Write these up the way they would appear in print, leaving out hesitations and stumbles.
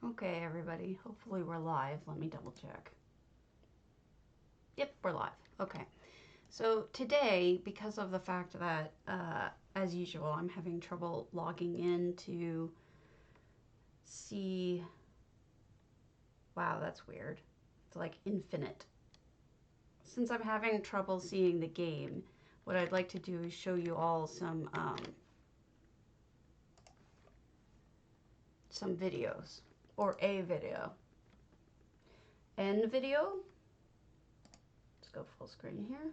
Okay, everybody. Hopefully we're live. Let me double check. Yep, we're live. Okay. So today, because of the fact that, as usual, I'm having trouble logging in to see... Wow, that's weird. It's like infinite. Since I'm having trouble seeing the game, what I'd like to do is show you all some videos. Or a video. End video. Let's go full screen here.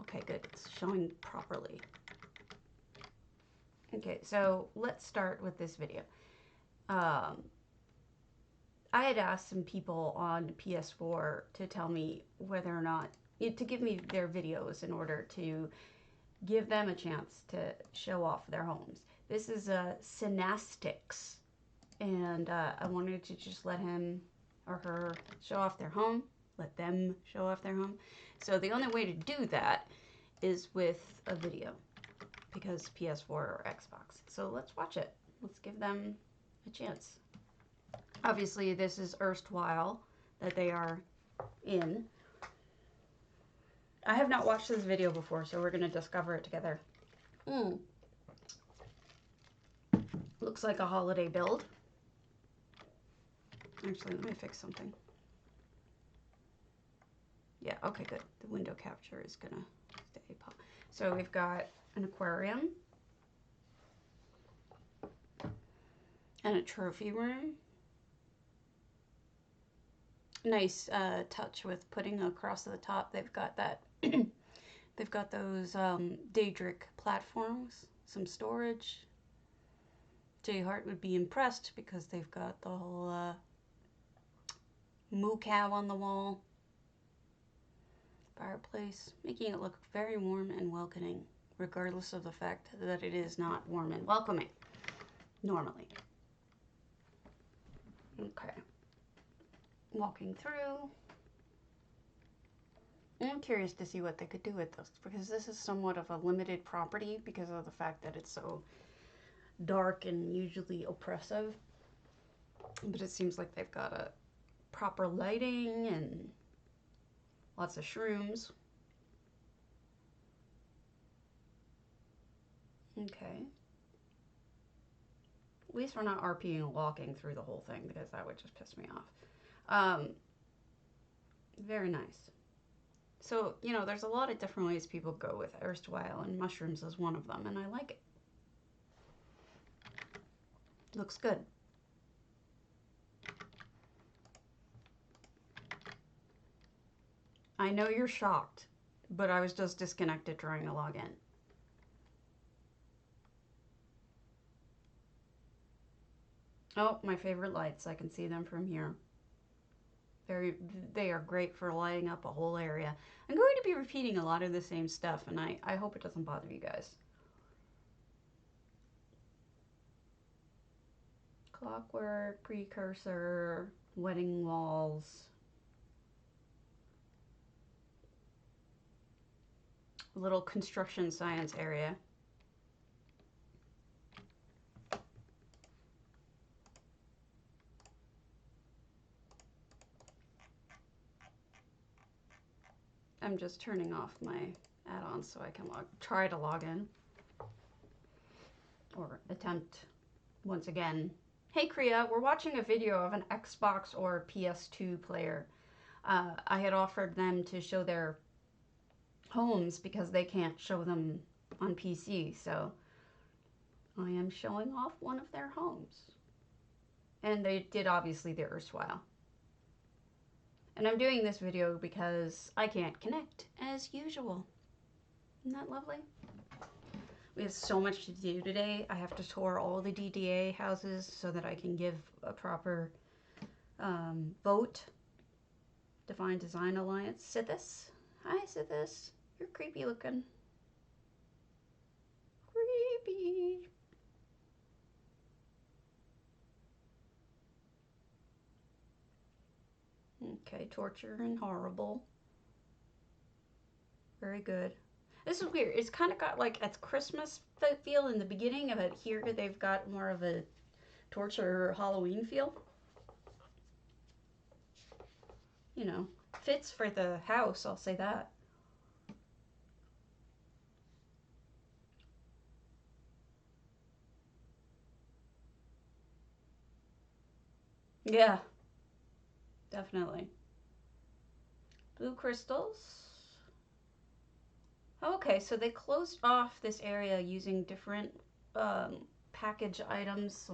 Okay, good. It's showing properly. Okay, so let's start with this video. I had asked some people on PS4 to tell me whether or not, to give me their videos in order to give them a chance to show off their homes. This is a astyx, and I wanted to just let him or her show off their home, let them show off their home. So the only way to do that is with a video, because PS4 or Xbox. So let's watch it. Let's give them a chance. Obviously, this is erstwhile that they are in. I have not watched this video before, so we're going to discover it together. Looks like a holiday build. Actually, let me fix something. Yeah, okay, good. The window capture is going to stay pop. So we've got an aquarium. And a trophy room. Nice touch with putting across the top. They've got that. They've got those daedric platforms, some storage. J Hart would be impressed because they've got the whole moo cow on the wall. Fireplace, making it look very warm and welcoming, regardless of the fact that it is not warm and welcoming normally. Okay. Walking through. I'm curious to see what they could do with this, because this is somewhat of a limited property because of the fact that it's so dark and usually oppressive. But it seems like they've got a proper lighting and lots of shrooms. Okay. At least we're not RPing and walking through the whole thing, because that would just piss me off. Very nice. So, you know, there's a lot of different ways people go with erstwhile, and mushrooms is one of them, and I like it. Looks good. I know you're shocked, but I was just disconnected trying to log in. Oh, my favorite lights. I can see them from here. They are great for lighting up a whole area. I'm going to be repeating a lot of the same stuff, and I hope it doesn't bother you guys. Clockwork, precursor, wedding walls. Little construction science area. I'm just turning off my add-ons so I can try to log in. Or attempt once again. Hey Kriya, we're watching a video of an Xbox or PS2 player. I had offered them to show their homes because they can't show them on PC, so I am showing off one of their homes. And they did obviously the erstwhile. And I'm doing this video because I can't connect as usual. Isn't that lovely? We have so much to do today. I have to tour all the DDA houses so that I can give a proper vote. Divine Design Alliance. Sithis. Hi, Sithis. You're creepy looking. Creepy. Okay, torture and horrible. Very good. This is weird. It's kind of got like a Christmas feel in the beginning, but here they've got more of a torture Halloween feel. You know, fits for the house, I'll say that. Yeah, definitely. Blue crystals. Okay, so they closed off this area using different package items,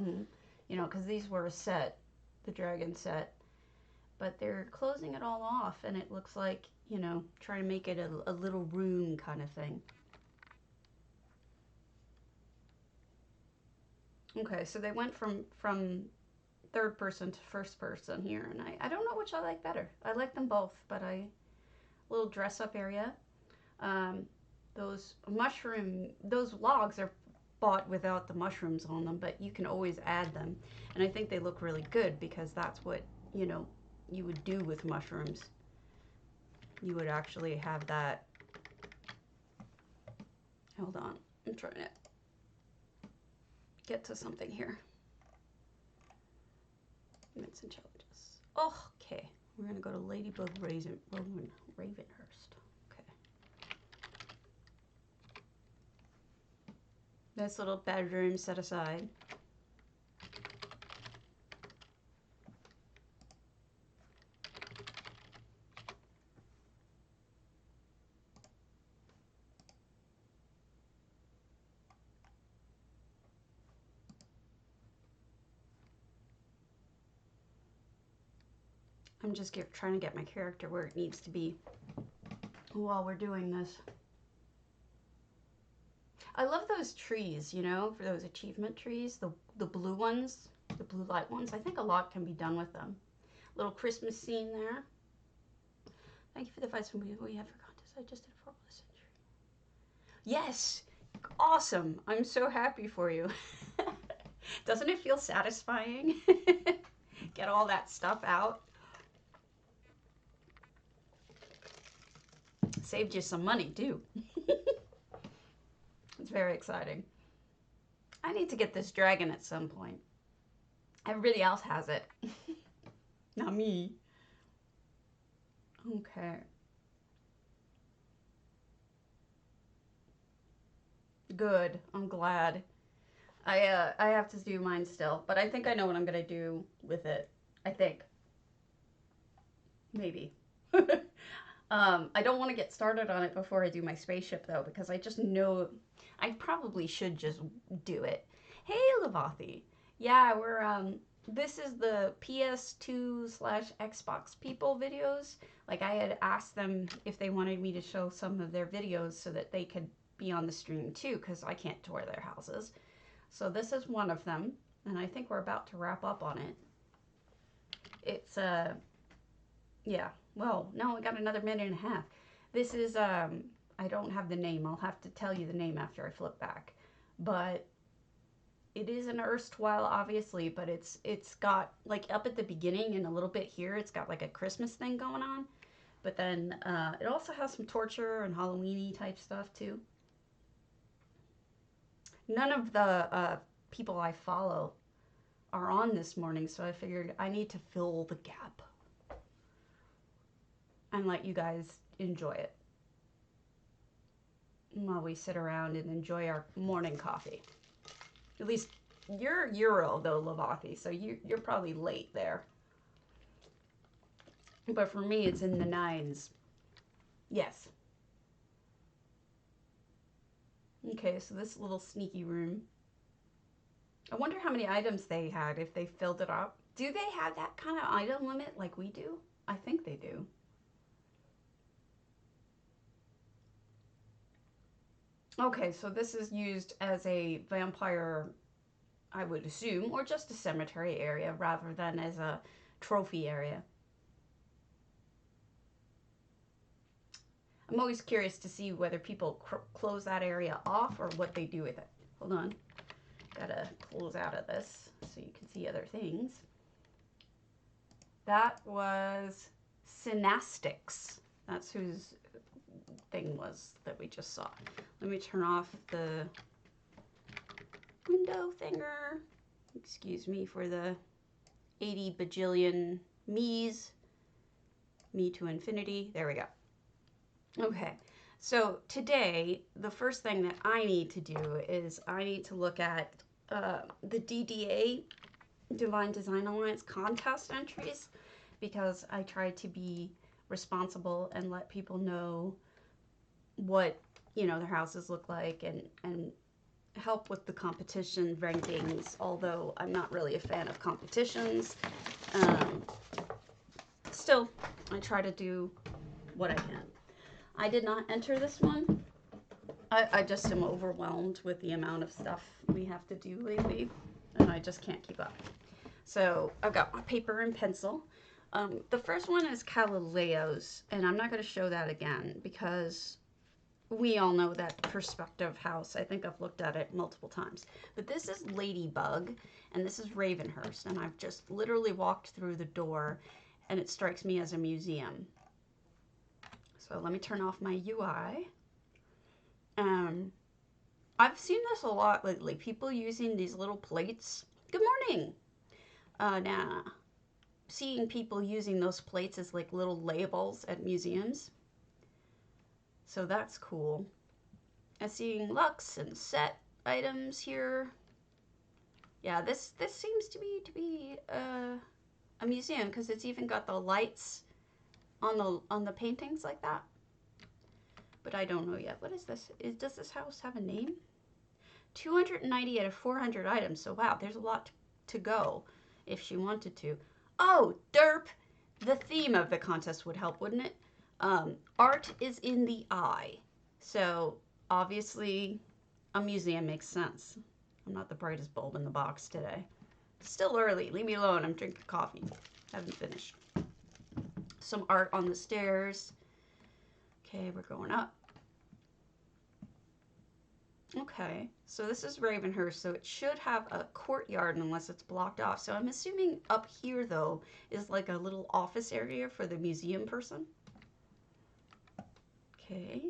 you know, because these were a set, the dragon set. But they're closing it all off, and it looks like, you know, trying to make it a little room kind of thing. Okay, so they went from third person to first person here, and I don't know which I like better. I like them both, but little dress up area. Those those logs are bought without the mushrooms on them, but you can always add them. And I think they look really good because that's what, you know, you would do with mushrooms. You would actually have that. Hold on, I'm trying to get to something here. Myths and challenges. Okay, we're gonna go to Ladybug Ravenhurst. Okay. This little bedroom set aside. I'm just trying to get my character where it needs to be while we're doing this. I love those trees, you know, for those achievement trees, the blue ones, the blue light ones. I think a lot can be done with them. Little Christmas scene there. Thank you for the advice from we have for contest. I just did a 4 century. Yes, awesome. I'm so happy for you. Doesn't it feel satisfying? Get all that stuff out. Saved you some money too. It's very exciting. I need to get this dragon at some point. Everybody else has it. Not me. Okay. Good. I'm glad. I have to do mine still, but I think I know what I'm gonna do with it. I think. Maybe. I don't want to get started on it before I do my spaceship though, because I just know I probably should just do it. Hey, Lavathi. Yeah, we're this is the PS2/Xbox people videos. Like I had asked them if they wanted me to show some of their videos so that they could be on the stream too, because I can't tour their houses. So this is one of them, and I think we're about to wrap up on it. It's yeah. Well, no, we got another minute and a half. This is I don't have the name. I'll have to tell you the name after I flip back. But it is an erstwhile, obviously, but it's got like up at the beginning and a little bit here, it's got like a Christmas thing going on. But then it also has some torture and Halloween-y type stuff too. None of the people I follow are on this morning, so I figured I need to fill the gap and let you guys enjoy it while we sit around and enjoy our morning coffee. At least you're Euro though, Lavathi, so you're probably late there. But for me, it's in the 9s. Yes. Okay, so this little sneaky room. I wonder how many items they had if they filled it up. Do they have that kind of item limit like we do? I think they do. Okay, so this is used as a vampire, I would assume, or just a cemetery area rather than as a trophy area. I'm always curious to see whether people close that area off or what they do with it. Hold on. Gotta close out of this so you can see other things. That was Synastyx. That's whose thing was that we just saw. Let me turn off the window thinger. Excuse me for the 80 bajillion me's. Me to infinity. There we go. Okay, so today, the first thing that I need to do is I need to look at the DDA, Divine Design Alliance contest entries, because I try to be responsible and let people know what, you know, their houses look like and help with the competition rankings, although I'm not really a fan of competitions. Still, I try to do what I can. I did not enter this one. I just am overwhelmed with the amount of stuff we have to do lately, and I just can't keep up. So I've got my paper and pencil. The first one is Galileo's, and I'm not going to show that again because we all know that perspective house. I think I've looked at it multiple times. But this is Ladybug, and this is Ravenhurst, and I've just literally walked through the door, and it strikes me as a museum. So let me turn off my UI. I've seen this a lot lately. People using these little plates. Good morning. Now, seeing people using those plates as like little labels at museums. So that's cool. I'm seeing Lux and set items here. Yeah, this seems to be a museum because it's even got the lights on the paintings like that. But I don't know yet. What is this? Does this house have a name? 290 out of 400 items. So wow, there's a lot to go if she wanted to. Oh, derp! The theme of the contest would help, wouldn't it? Art is in the eye. So obviously a museum makes sense. I'm not the brightest bulb in the box today. Still early. Leave me alone. I'm drinking coffee. Haven't finished. Some art on the stairs. Okay, we're going up. Okay, so this is Ravenhurst, so it should have a courtyard unless it's blocked off. So I'm assuming up here, though, is like a little office area for the museum person. Okay.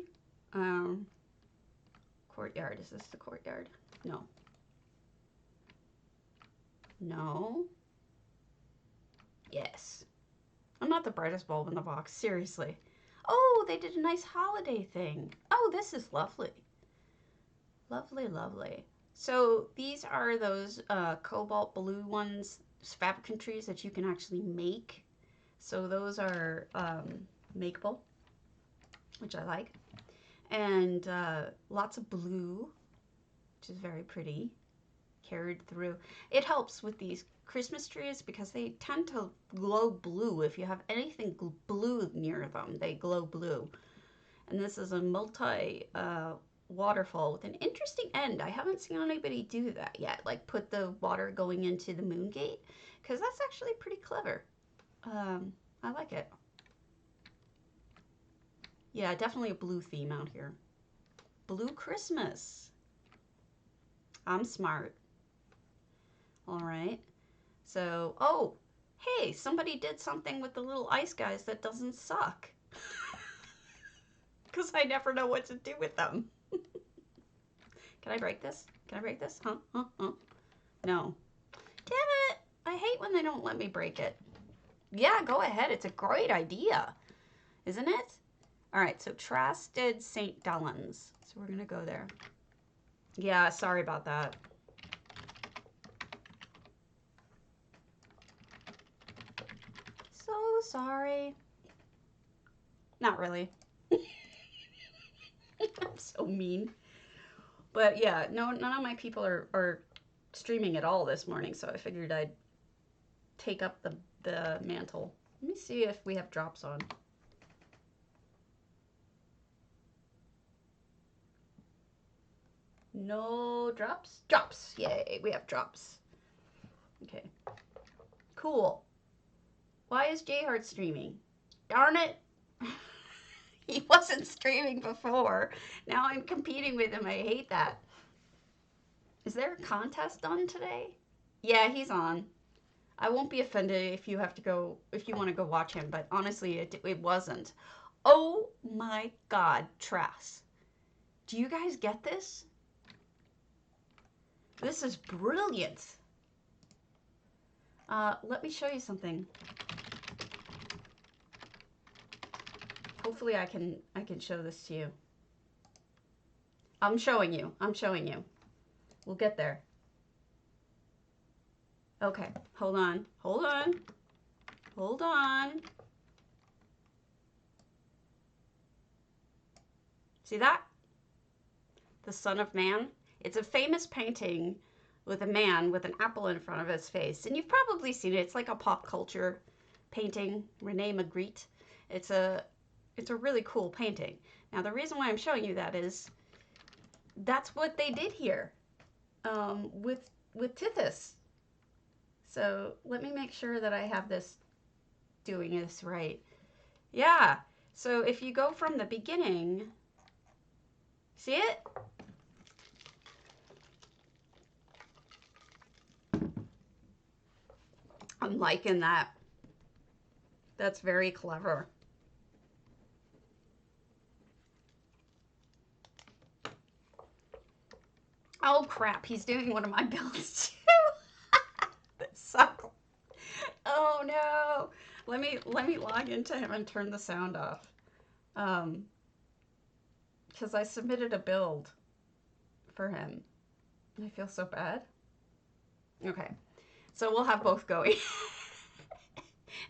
Courtyard. Is this the courtyard? No. No. Yes. I'm not the brightest bulb in the box, seriously. Oh, they did a nice holiday thing. Oh, this is lovely. Lovely, lovely. So these are those cobalt blue ones, fabricantries that you can actually make. So those are makeable, which I like. And lots of blue, which is very pretty, carried through. It helps with these Christmas trees because they tend to glow blue. If you have anything blue near them, they glow blue. And this is a multi waterfall with an interesting end. I haven't seen anybody do that yet, like put the water going into the moon gate, because that's actually pretty clever. I like it. Yeah, definitely a blue theme out here. Blue Christmas. I'm smart. All right. So, oh, hey, somebody did something with the little ice guys that doesn't suck. Because I never know what to do with them. Can I break this? Can I break this? Huh? No. Damn it! I hate when they don't let me break it. Yeah, go ahead. It's a great idea. Isn't it? All right, so Trasted St. Dullins. So we're going to go there. Yeah, sorry about that. So sorry. Not really. I'm so mean. But yeah, no, none of my people are streaming at all this morning, so I figured I'd take up the mantle. Let me see if we have drops on. No drops? Drops! Yay, we have drops. Okay. Cool. Why is Jayhart streaming? Darn it! He wasn't streaming before. Now I'm competing with him. I hate that. Is there a contest on today? Yeah, he's on. I won't be offended if you have to go, if you want to go watch him, but honestly, it wasn't. Oh my God, Trass. Do you guys get this? This is brilliant. Let me show you something. Hopefully I can show this to you. I'm showing you. We'll get there. Okay, hold on. See that? The Son of Man. It's a famous painting with a man with an apple in front of his face. And you've probably seen it. It's like a pop culture painting. Rene Magritte. It's a really cool painting. Now the reason why I'm showing you that is that's what they did here with Tithys. So let me make sure that I have this doing this right. Yeah. So if you go from the beginning, see it? I'm liking that. That's very clever. Oh crap, he's doing one of my builds too. That sucks. Oh no. Let me log into him and turn the sound off. Because I submitted a build for him. I feel so bad. Okay. So we'll have both going.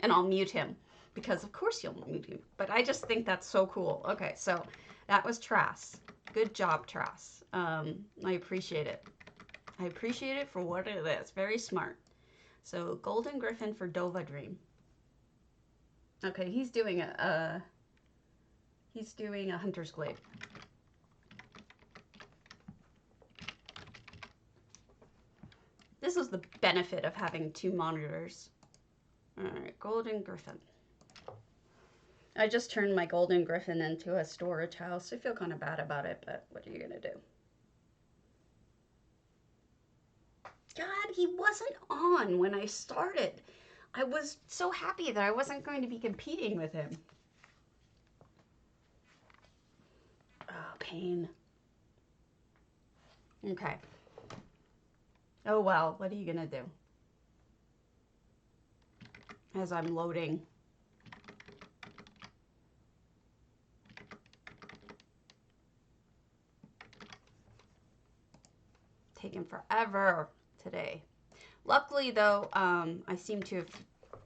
And I'll mute him. Because of course you'll mute him. But I just think that's so cool. Okay, so that was Trass. Good job, Trass. I appreciate it. I appreciate it for what it is. Very smart. So Golden Griffin for Dova Dream. Okay, he's doing a Hunter's Glaive. This is the benefit of having two monitors. Alright, Golden Griffin. I just turned my Golden Griffin into a storage house. I feel kind of bad about it, but what are you gonna do? God, he wasn't on when I started. I was so happy that I wasn't going to be competing with him. Oh, pain. Okay. Oh well, what are you gonna do? As I'm loading. Taking forever today. Luckily though, I seem to have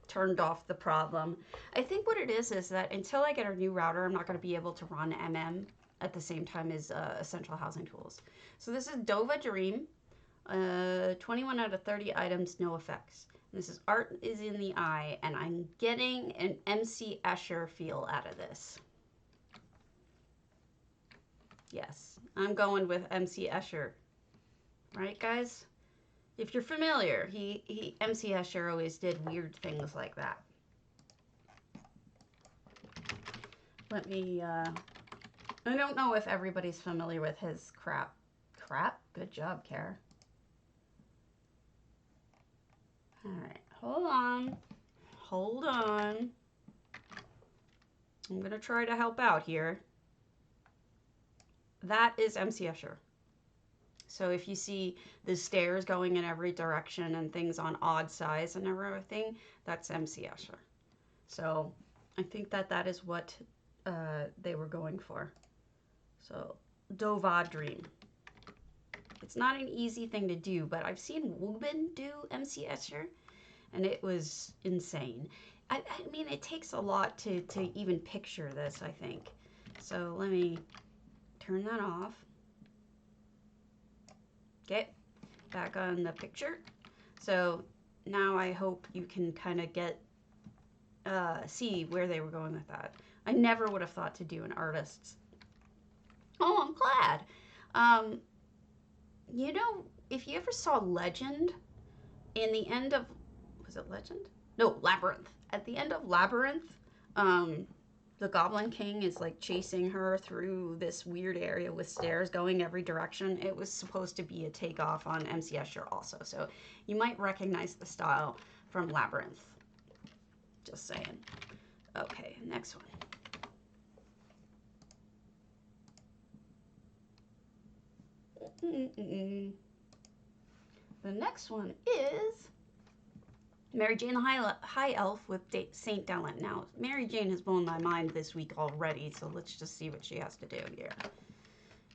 turned off the problem. I think what it is that until I get a new router, I'm not going to be able to run MM at the same time as Essential Housing Tools. So this is Dova Dream, 21 out of 30 items, no effects. This is Art is in the Eye, and I'm getting an MC Escher feel out of this. Yes, I'm going with MC Escher. Right, guys? If you're familiar, MC Escher always did weird things like that. Let me, I don't know if everybody's familiar with his crap. Crap? Good job, Kara. Alright, hold on. Hold on. I'm gonna try to help out here. That is MC Escher. So if you see the stairs going in every direction and things on odd size and everything, that's MC Escher. So I think that is what they were going for. So Dova Dream. It's not an easy thing to do, but I've seen Wubin do MC Escher, and it was insane. I mean, it takes a lot to even picture this, I think. So let me turn that off. Okay, back on the picture. So now I hope you can kind of get, see where they were going with that. I never would have thought to do an artist's. Oh, I'm glad. You know, if you ever saw Legend, in the end of, was it Legend? No, Labyrinth. At the end of Labyrinth, the Goblin King is like chasing her through this weird area with stairs going every direction. It was supposed to be a takeoff on MC Escher also, so you might recognize the style from Labyrinth. Just saying. Okay, next one. The next one is Mary Jane the High Elf with St. Dellen. Now, Mary Jane has blown my mind this week already, so let's just see what she has to do here.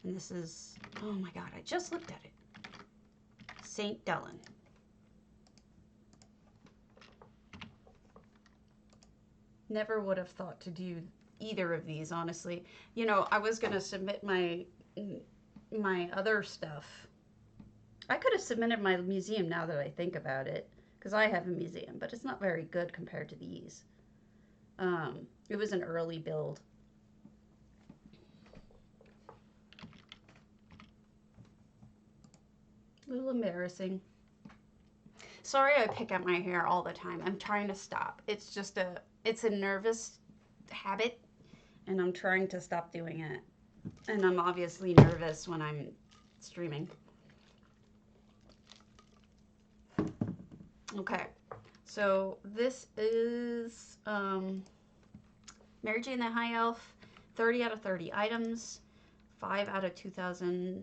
And this is, oh my god, I just looked at it. St. Dellen. Never would have thought to do either of these, honestly. You know, I was going to submit my other stuff. I could have submitted my museum now that I think about it, because I have a museum, but it's not very good compared to these. It was an early build. A little embarrassing. Sorry I pick at my hair all the time. I'm trying to stop. It's just it's a nervous habit, and I'm trying to stop doing it. And I'm obviously nervous when I'm streaming. Okay, so this is Mary Jane the High Elf, 30 out of 30 items, 5 out of 2,000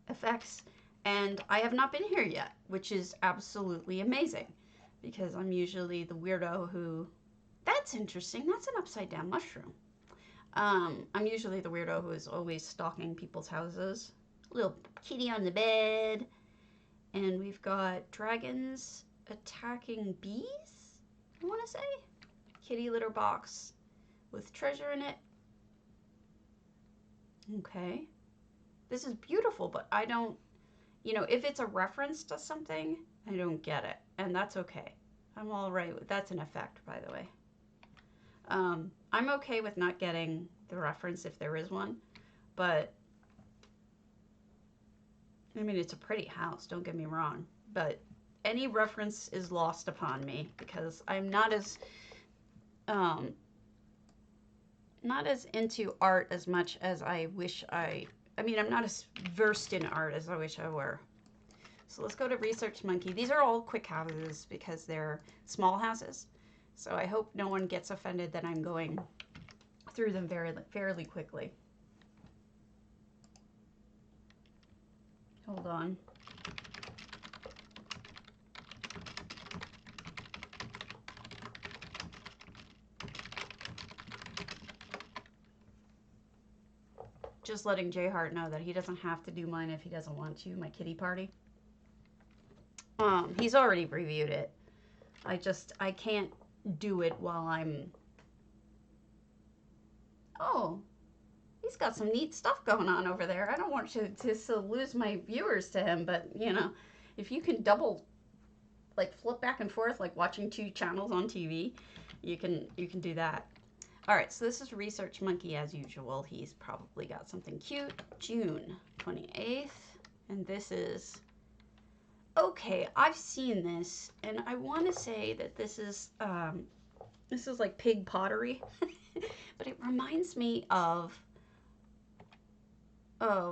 effects, and I have not been here yet, which is absolutely amazing, because I'm usually the weirdo who, that's interesting, that's an upside down mushroom. I'm usually the weirdo who is always stalking people's houses. Little kitty on the bed. And we've got dragons attacking bees, I want to say. Kitty litter box with treasure in it. Okay. This is beautiful, but I don't, you know, if it's a reference to something, I don't get it. And that's okay. I'm all right with, that's an effect, by the way. I'm okay with not getting the reference if there is one, but I mean, it's a pretty house, don't get me wrong, but any reference is lost upon me because I'm not as into art as much as I wish I mean, I'm not as versed in art as I wish I were. So let's go to Research Monkey. These are all quick houses because they're small houses. So I hope no one gets offended that I'm going through them fairly quickly. Hold on. Just letting J Hart know that he doesn't have to do mine if he doesn't want to, my kitty party. He's already reviewed it. I can't do it while I'm... Oh, he's got some neat stuff going on over there. I don't want to lose my viewers to him, but, you know, if you can double, like, flip back and forth, like watching 2 channels on TV, you can do that. All right, so this is Research Monkey as usual. He's probably got something cute. June 28th, and this is... Okay, I've seen this, and I want to say that this is like pig pottery, but it reminds me of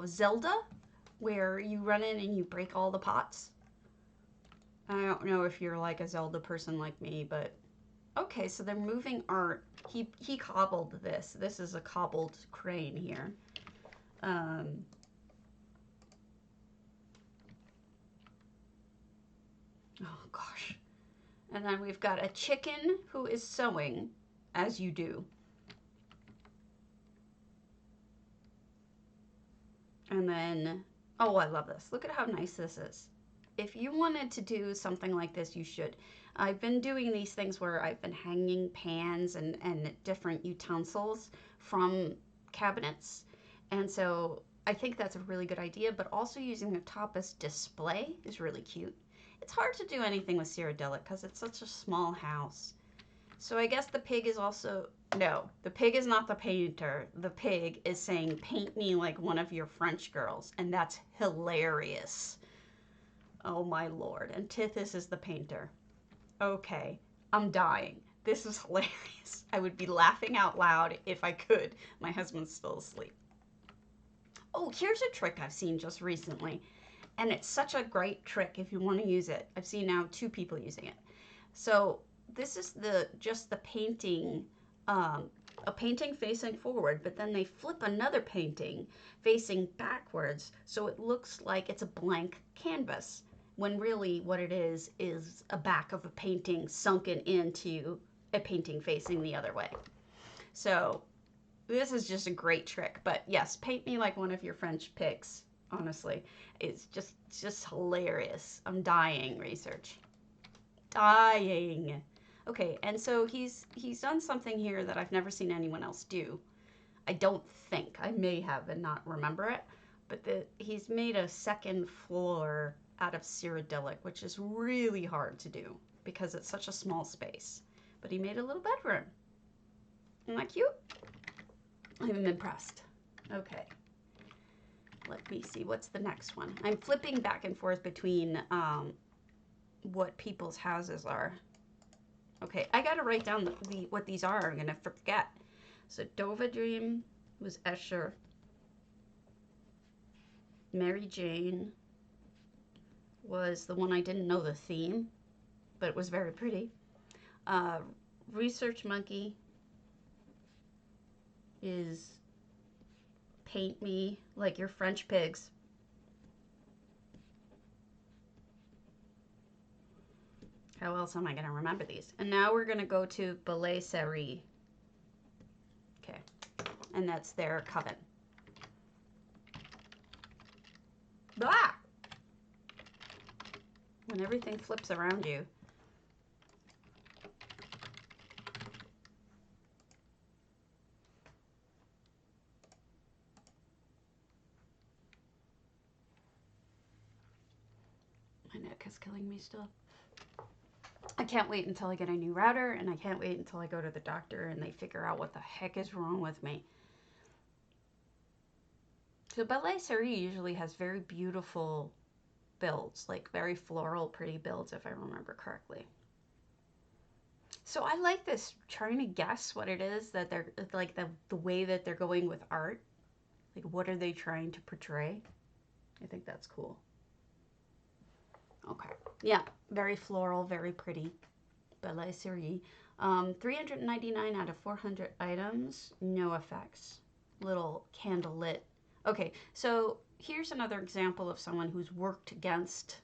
Zelda, where you run in and you break all the pots. I don't know if you're like a Zelda person like me, but okay, so they're moving art. He cobbled this. This is a cobbled crane here. Oh gosh. And then we've got a chicken who is sewing, as you do. And then, oh, I love this. Look at how nice this is. If you wanted to do something like this, you should. I've been doing these things where I've been hanging pans and different utensils from cabinets. And so I think that's a really good idea, but also using the top as display is really cute. It's hard to do anything with Cyrodiilic because it's such a small house. So I guess the pig is also... No, the pig is not the painter. The pig is saying, paint me like one of your French girls. And that's hilarious. Oh my lord. And Tithys is the painter. Okay, I'm dying. This is hilarious. I would be laughing out loud if I could. My husband's still asleep. Oh, here's a trick I've seen just recently. And it's such a great trick if you want to use it. I've seen now 2 people using it. So this is just the painting, a painting facing forward, but then they flip another painting facing backwards, so it looks like it's a blank canvas. when really what it is a back of a painting sunken into a painting facing the other way. So this is just a great trick. But yes, paint me like one of your French pigs. Honestly, it's just hilarious. I'm dying. Research, dying. Okay, and so he's done something here that I've never seen anyone else do. I don't think. I may have and not remember it, but he's made a second floor out of ceridelic, which is really hard to do because it's such a small space. But he made a little bedroom. Isn't that cute? I'm impressed. Okay. Let me see. What's the next one? I'm flipping back and forth between what people's houses are. Okay, I gotta write down what these are. I'm gonna forget. So Dova Dream was Escher. Mary Jane was the one I didn't know the theme, but it was very pretty. Research Monkey is Paint Me Like Your French Pigs. How else am I going to remember these? And now we're going to go to Ballet Seri. Okay. And that's their coven. Blah! When everything flips around you. My neck is killing me still. I can't wait until I get a new router, and I can't wait until I go to the doctor and they figure out what the heck is wrong with me. So Ballet Seri usually has very beautiful builds, like very floral, pretty builds, if I remember correctly. So I like this, trying to guess what it is that they're, like the way that they're going with art. Like, what are they trying to portray? I think that's cool. Okay. Yeah, very floral, very pretty. Ballet Seri. 399 out of 400 items. No effects. Little candle lit. Okay, so here's another example of someone who's worked against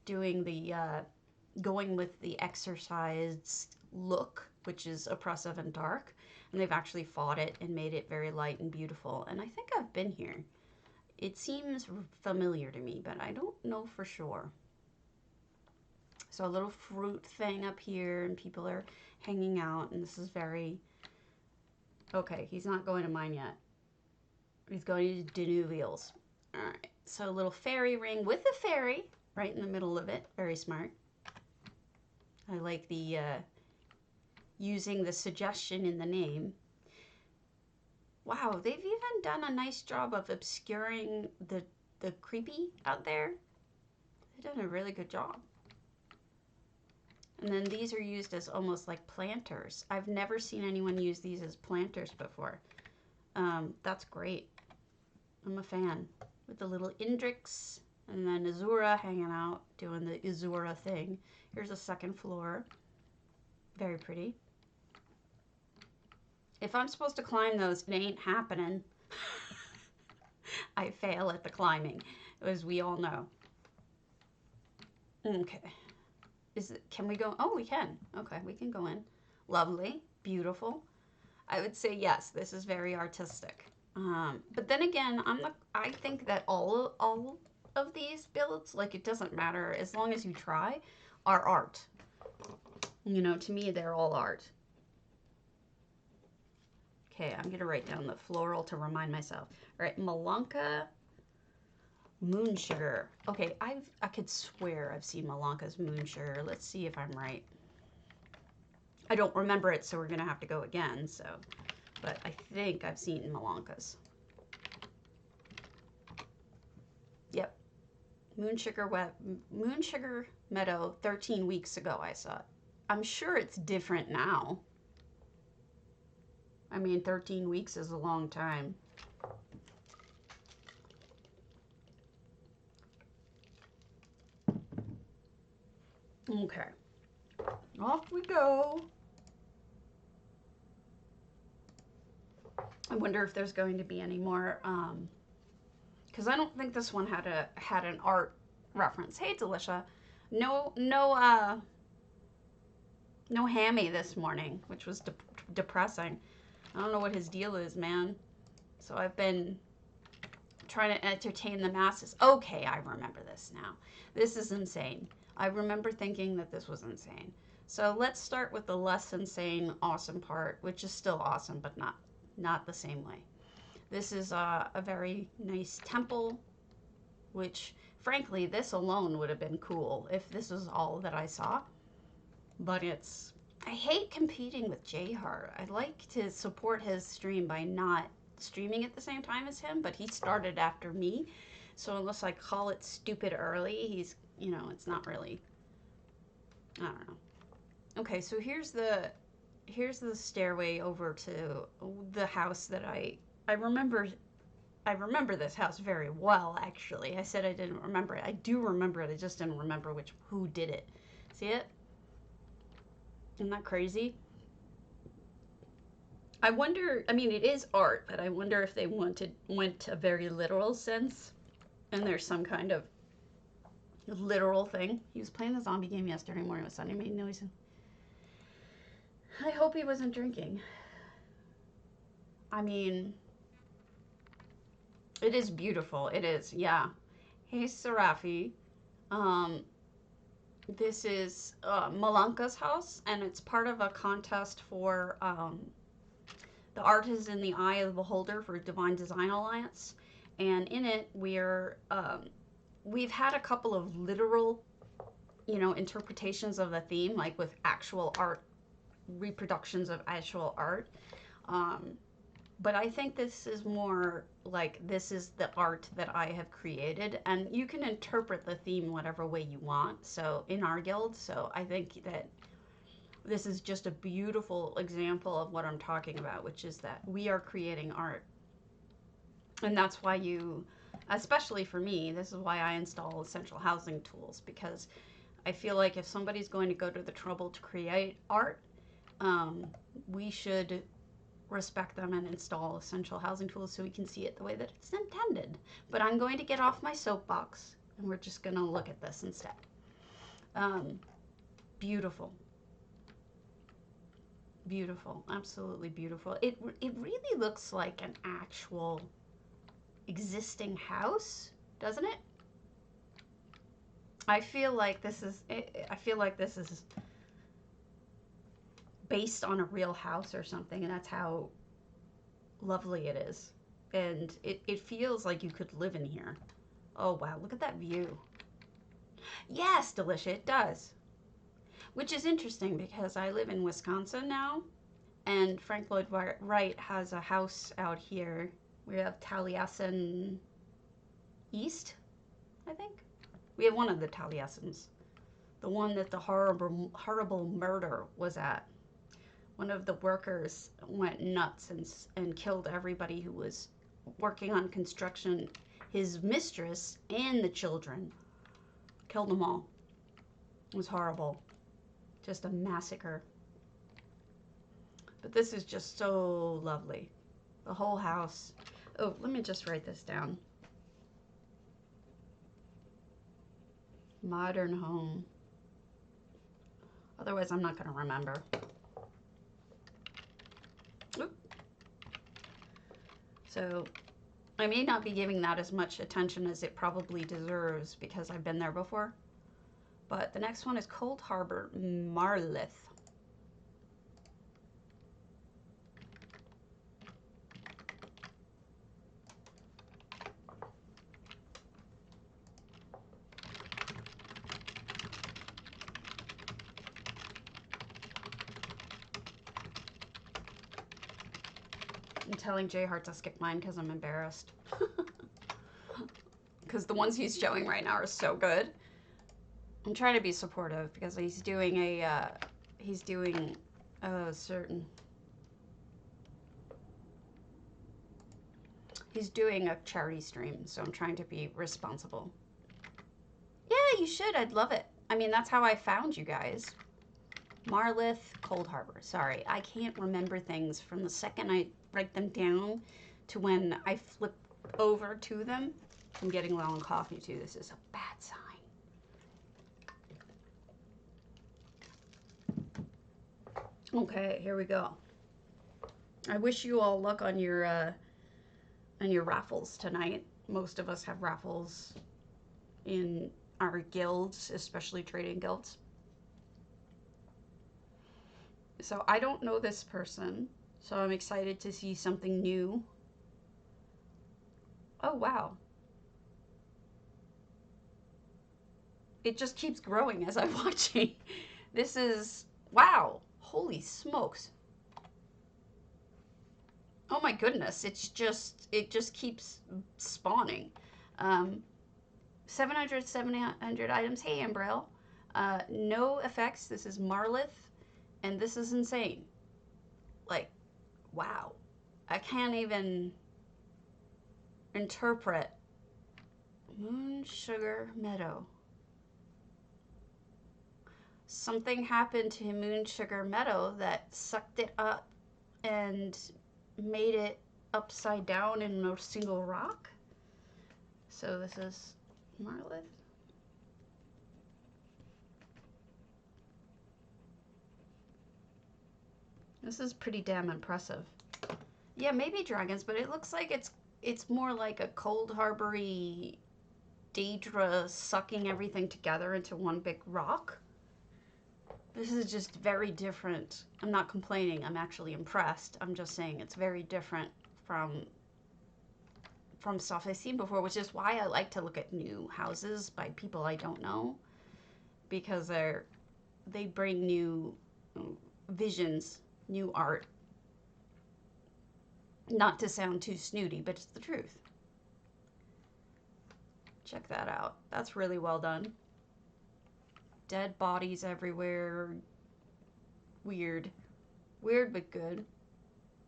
doing the, going with the exercised look, which is oppressive and dark. And they've actually fought it and made it very light and beautiful. And I think I've been here. It seems familiar to me, but I don't know for sure. So a little fruit thing up here, and people are hanging out, and this is very... Okay, he's not going to mine yet. He's going to Danuvial's. All right, so a little fairy ring with a fairy right in the middle of it. Very smart. I like the using the suggestion in the name. Wow, they've even done a nice job of obscuring the creepy out there. They've done a really good job. And then these are used as almost like planters. I've never seen anyone use these as planters before. That's great. I'm a fan. With the little Indrix and then Azura hanging out doing the Azura thing. Here's a second floor. Very pretty. If I'm supposed to climb those, it ain't happening. I fail at the climbing, as we all know. Okay. Can we go? Oh, we can. Okay, we can go in. Lovely. Beautiful. I would say yes, this is very artistic. But then again, I think that all of these builds, like, it doesn't matter as long as you try, are art. You know, to me, they're all art. Okay, I'm gonna write down the floral to remind myself. All right, Malanka Moon Sugar. Okay, I could swear I've seen Malanka's Moon Sugar. Let's see if I'm right. I don't remember it, so we're gonna have to go again. So, but I think I've seen Malanka's. Yep, Moon Sugar Meadow. 13 weeks ago, I saw it. I'm sure it's different now. I mean, 13 weeks is a long time. Okay, off we go. I wonder if there's going to be any more, because I don't think this one had an art reference. Hey, Delicia. No Hammy this morning, which was depressing. I don't know what his deal is, man. So I've been trying to entertain the masses. Okay, I remember this now. This is insane. I remember thinking that this was insane. So let's start with the less insane, awesome part, which is still awesome, but not the same way. This is a very nice temple, which, frankly, this alone would have been cool if this was all that I saw. But I hate competing with Jayhart. I'd like to support his stream by not streaming at the same time as him, but he started after me. So unless I call it stupid early, he's, it's not really, I don't know. Okay, so here's the stairway over to the house that I remember. I remember this house very well, actually. I said I didn't remember it. I do remember it. I just didn't remember who did it. See it? Isn't that crazy? I wonder, I mean, it is art, but I wonder if they went a very literal sense, and there's some kind of literal thing. He was playing the zombie game yesterday morning with Sunny, made noise. I hope he wasn't drinking. I mean, it is beautiful. It is, yeah. Hey, Serafi. This is Malanka's house, and it's part of a contest for the art is in the eye of the beholder for Divine Design Alliance. And in it, we've had a couple of literal, interpretations of the theme, like with actual art, reproductions of actual art. But I think this is more like this is the art that I have created, and you can interpret the theme whatever way you want. So in our guild, so I think that this is just a beautiful example of what I'm talking about, which is that we are creating art. And that's why especially for me, this is why I install essential housing tools, because I feel like if somebody's going to go to the trouble to create art, we should respect them and install essential housing tools so we can see it the way that it's intended. But I'm going to get off my soapbox, and we're just going to look at this instead. Beautiful. Beautiful. Absolutely beautiful. It really looks like an actual existing house, doesn't it? I feel like this is based on a real house or something, and that's how lovely it is. And it feels like you could live in here. Oh wow, look at that view. Yes, Delicia, it does. Which is interesting because I live in Wisconsin now, and Frank Lloyd Wright has a house out here. We have Taliesin East, I think. We have one of the Taliesins. The one that the horrible murder was at. One of the workers went nuts and killed everybody who was working on construction. His mistress and the children. Killed them all. It was horrible. Just a massacre. But this is just so lovely. The whole house. Oh, let me just write this down. Modern home. Otherwise, I'm not going to remember. Oop. So, I may not be giving that as much attention as it probably deserves because I've been there before. But the next one is Cold Harbor, Marlith. I'm telling Jayhart to skip mine because I'm embarrassed. Because the ones he's showing right now are so good. I'm trying to be supportive because he's doing a charity stream, so I'm trying to be responsible. Yeah, you should. I'd love it. I mean, that's how I found you guys. Marlith, Cold Harbor. Sorry, I can't remember things from the second I write them down to when I flip over to them. I'm getting low on coffee too. This is a bad sign. Okay, here we go. I wish you all luck on your raffles tonight. Most of us have raffles in our guilds, especially trading guilds. So I don't know this person, so I'm excited to see something new. Oh, wow. It just keeps growing as I'm watching. This is, wow, holy smokes. Oh my goodness, it just keeps spawning. 700, 700 items. Hey, Ambrelle. No effects. This is Marlith, and this is insane. Like, wow. I can't even interpret. Moon Sugar Meadow. Something happened to Moon Sugar Meadow that sucked it up and made it upside down in a single rock. So this is Marlith. This is pretty damn impressive. Yeah, maybe dragons, but it looks like it's more like a Cold Harbor-y Daedra sucking everything together into one big rock. This is just very different. I'm not complaining. I'm actually impressed. I'm just saying it's very different from stuff I've seen before, which is why I like to look at new houses by people I don't know, because they bring new visions, new art. Not to sound too snooty, but it's the truth. Check that out. That's really well done. Dead bodies everywhere. Weird. Weird but good.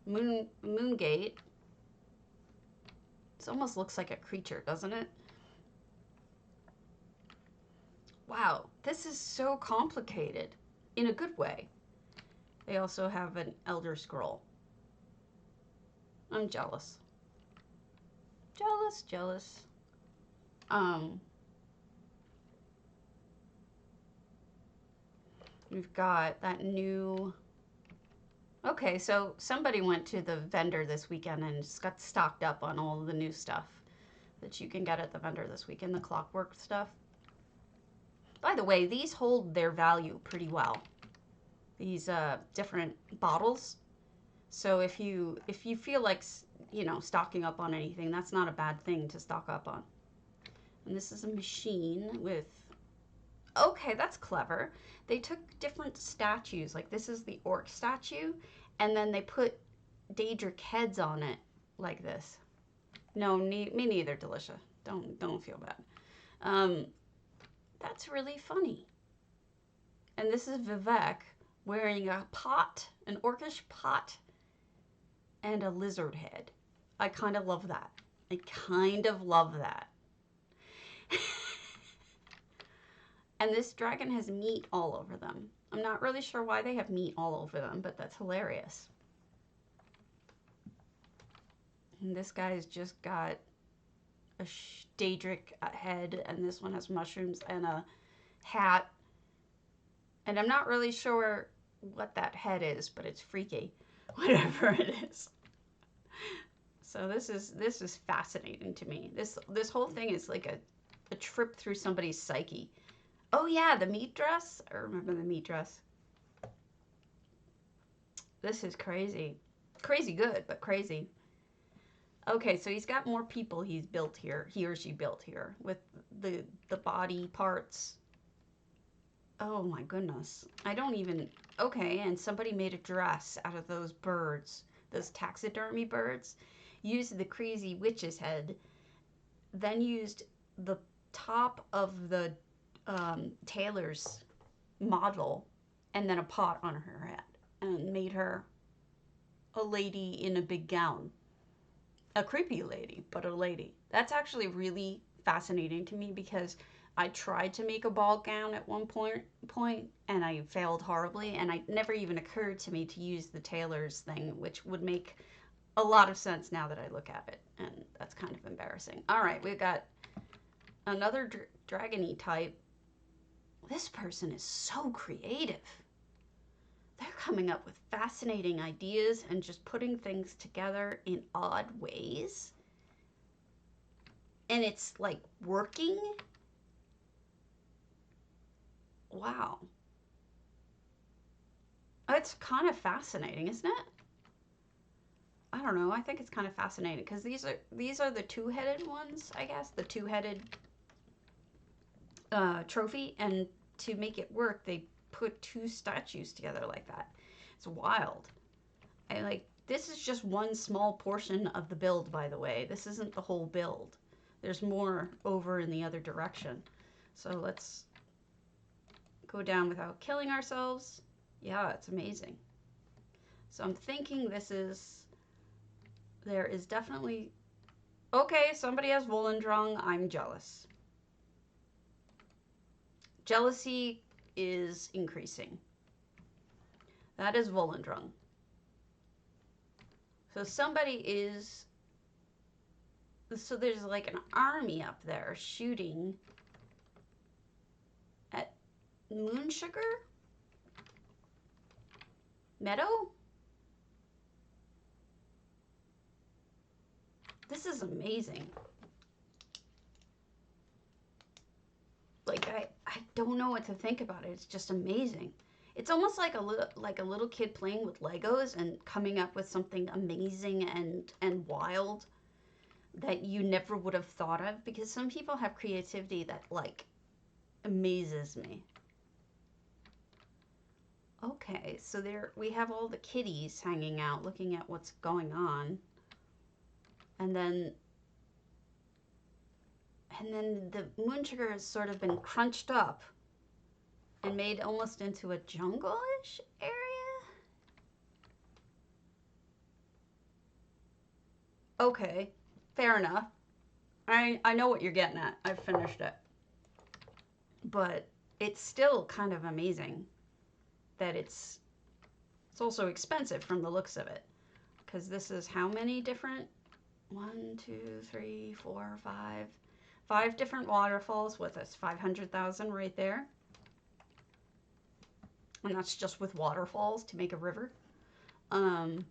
Moongate. It almost looks like a creature, doesn't it? Wow, this is so complicated. In a good way. They also have an Elder Scroll. I'm jealous. Jealous. We've got that new... Okay, so somebody went to the vendor this weekend and just got stocked up on all of the new stuff that you can get at the vendor this weekend, the clockwork stuff. By the way, these hold their value pretty well. These different bottles. So if you feel like, you know, stocking up on anything, that's not a bad thing to stock up on. And this is a machine with... Okay, that's clever. They took different statues. Like this is the orc statue, and then they put daedric heads on it like this. No, me neither, Delicia. Don't feel bad. That's really funny. And this is Vivek wearing a pot, an orcish pot, and a lizard head. I kind of love that. I kind of love that. And this dragon has meat all over them. I'm not really sure why they have meat all over them, but that's hilarious. And this guy's just got a daedric head, and this one has mushrooms and a hat. And I'm not really sure what that head is, but it's freaky, whatever it is. So this is fascinating to me. This whole thing is like a trip through somebody's psyche. Oh yeah, the meat dress. I remember the meat dress. This is crazy. Crazy good, but crazy. Okay, so he's got more people he's built here. He or she built here with the body parts. Oh my goodness. I don't even... Okay, and somebody made a dress out of those birds. Those taxidermy birds. Used the crazy witch's head. Then used the top of the tailor's model and then a pot on her head. And made her a lady in a big gown. A creepy lady, but a lady. That's actually really fascinating to me because I tried to make a ball gown at one point and I failed horribly, and it never even occurred to me to use the tailor's thing, which would make a lot of sense now that I look at it, and that's kind of embarrassing. All right, we've got another dragony type. This person is so creative. They're coming up with fascinating ideas and just putting things together in odd ways. And it's like working. Wow. It's kind of fascinating, isn't it? I don't know. I think it's kind of fascinating because these are the two-headed ones, I guess, the two-headed trophy, and to make it work, they put two statues together like that. It's wild. I like this is just one small portion of the build, by the way. This isn't the whole build. There's more over in the other direction. So let's go down without killing ourselves. Yeah, it's amazing. So I'm thinking there is definitely, okay, somebody has Wollendrung, I'm jealous. Jealousy is increasing. That is Wollendrung. So so there's like an army up there shooting at Moonsugar? Meadow? This is amazing. Like I don't know what to think about it. It's just amazing. It's almost like a little kid playing with Legos and coming up with something amazing and wild that you never would have thought of, because some people have creativity that like amazes me. Okay, so there we have all the kitties hanging out looking at what's going on. And then the moonsugar has sort of been crunched up and made almost into a jungle-ish area. Okay, fair enough. I know what you're getting at. I've finished it. But it's still kind of amazing that it's also expensive from the looks of it. Because this is how many different? 1, 2, 3, 4, 5. 5 different waterfalls with us. 500,000 right there. And that's just with waterfalls to make a river. I'm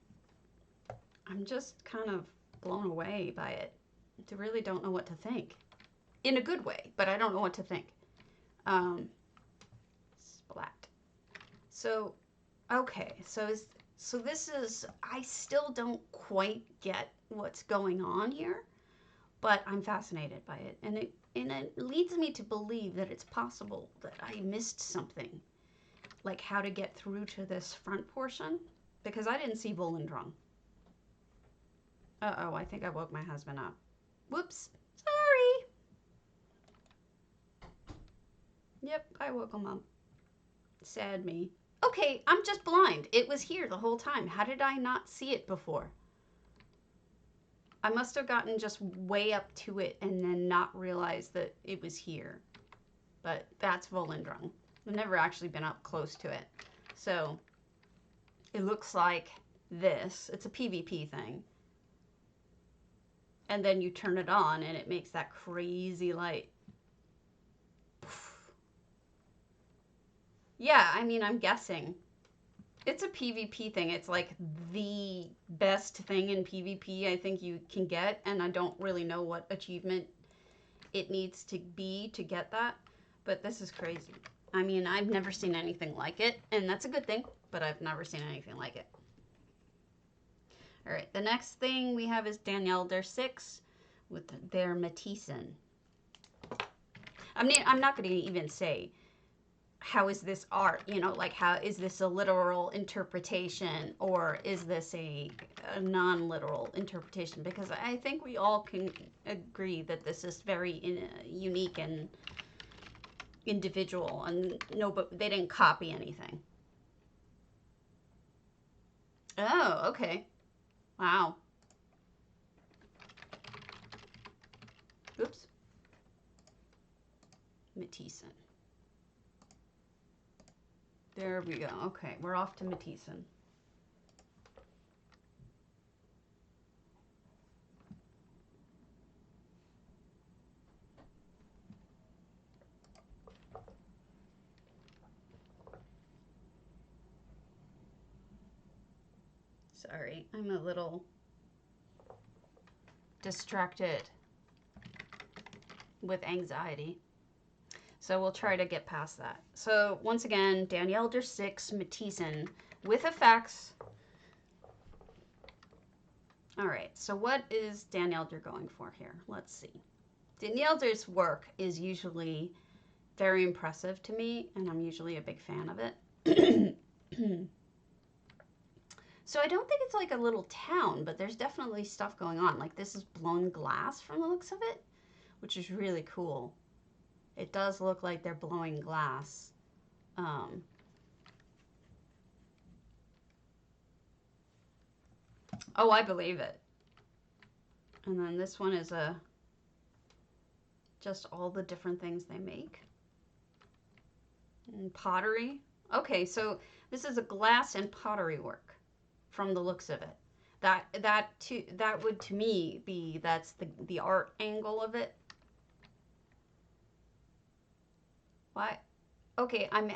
just kind of blown away by it. I really don't know what to think. In a good way, but I don't know what to think. Splat. So, okay. So this is, I still don't quite get what's going on here, but I'm fascinated by it. And it leads me to believe that it's possible that I missed something, like how to get through to this front portion, because I didn't see Wollendrung. Uh-oh, I think I woke my husband up. Whoops, sorry. Yep, I woke him up. Sad me. Okay, I'm just blind. It was here the whole time. How did I not see it before? I must have gotten just way up to it and then not realized that it was here. But that's Wollendrung. I've never actually been up close to it. So it looks like this. It's a PvP thing. And then you turn it on and it makes that crazy light. Yeah, I mean, I'm guessing. It's a PvP thing. It's like the best thing in PvP I think you can get, and I don't really know what achievement it needs to be to get that, but this is crazy. I mean, I've never seen anything like it, and that's a good thing, but I've never seen anything like it. All right, the next thing we have is Danielle, their 6 with their Matisen. I mean, I'm not going to even say, how is this art? You know, like, how is this a literal interpretation, or is this a non-literal interpretation? Because I think we all can agree that this is very unique and individual, and no, but they didn't copy anything. Oh, okay. Wow. Oops. Matisen. There we go. Okay, we're off to Matisen. Sorry, I'm a little distracted with anxiety. So we'll try to get past that. So once again, Danielder 6 Matisen with effects. All right, so what is Danielder going for here? Let's see. Danielder's work is usually very impressive to me, and I'm usually a big fan of it. So I don't think it's like a little town, but there's definitely stuff going on. Like this is blown glass from the looks of it, which is really cool. It does look like they're blowing glass. Oh, I believe it. And then this one is just all the different things they make. And pottery. Okay, so this is a glass and pottery work from the looks of it. That would to me be that's the art angle of it. Why? Okay, I'm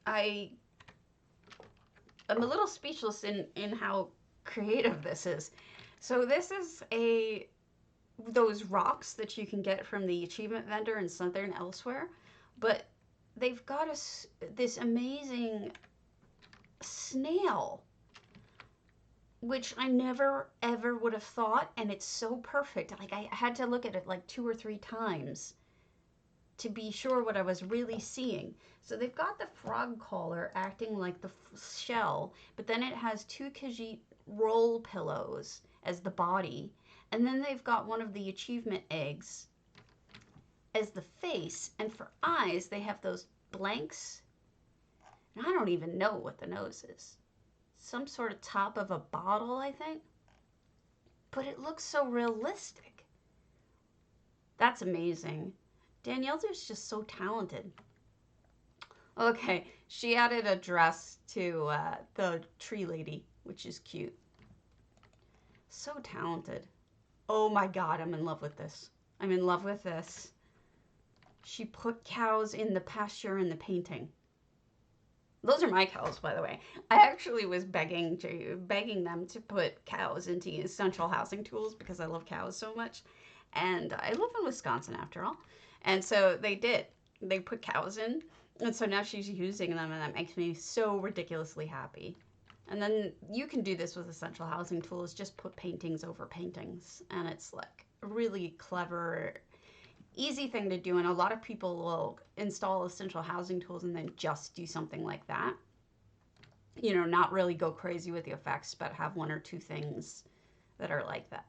a little speechless in how creative this is. So this is those rocks that you can get from the achievement vendor in Southern Elsewhere, but they've got this amazing snail, which I never ever would have thought, and it's so perfect. Like I had to look at it like 2 or 3 times to be sure what I was really seeing. So they've got the frog collar acting like the shell, but then it has 2 Khajiit roll pillows as the body, and then they've got one of the achievement eggs as the face, and for eyes they have those blanks. And I don't even know what the nose is. Some sort of top of a bottle, I think. But it looks so realistic. That's amazing. Danielder's just so talented. Okay, she added a dress to the tree lady, which is cute. So talented. Oh my god, I'm in love with this. I'm in love with this. She put cows in the pasture in the painting. Those are my cows, by the way. I actually was begging them to put cows into essential housing tools because I love cows so much. And I live in Wisconsin after all. And so they did. They put cows in. And so now she's using them, and that makes me so ridiculously happy. And then you can do this with essential housing tools. Just put paintings over paintings. And it's like a really clever, easy thing to do. And a lot of people will install essential housing tools and then just do something like that. You know, not really go crazy with the effects, but have 1 or 2 things that are like that.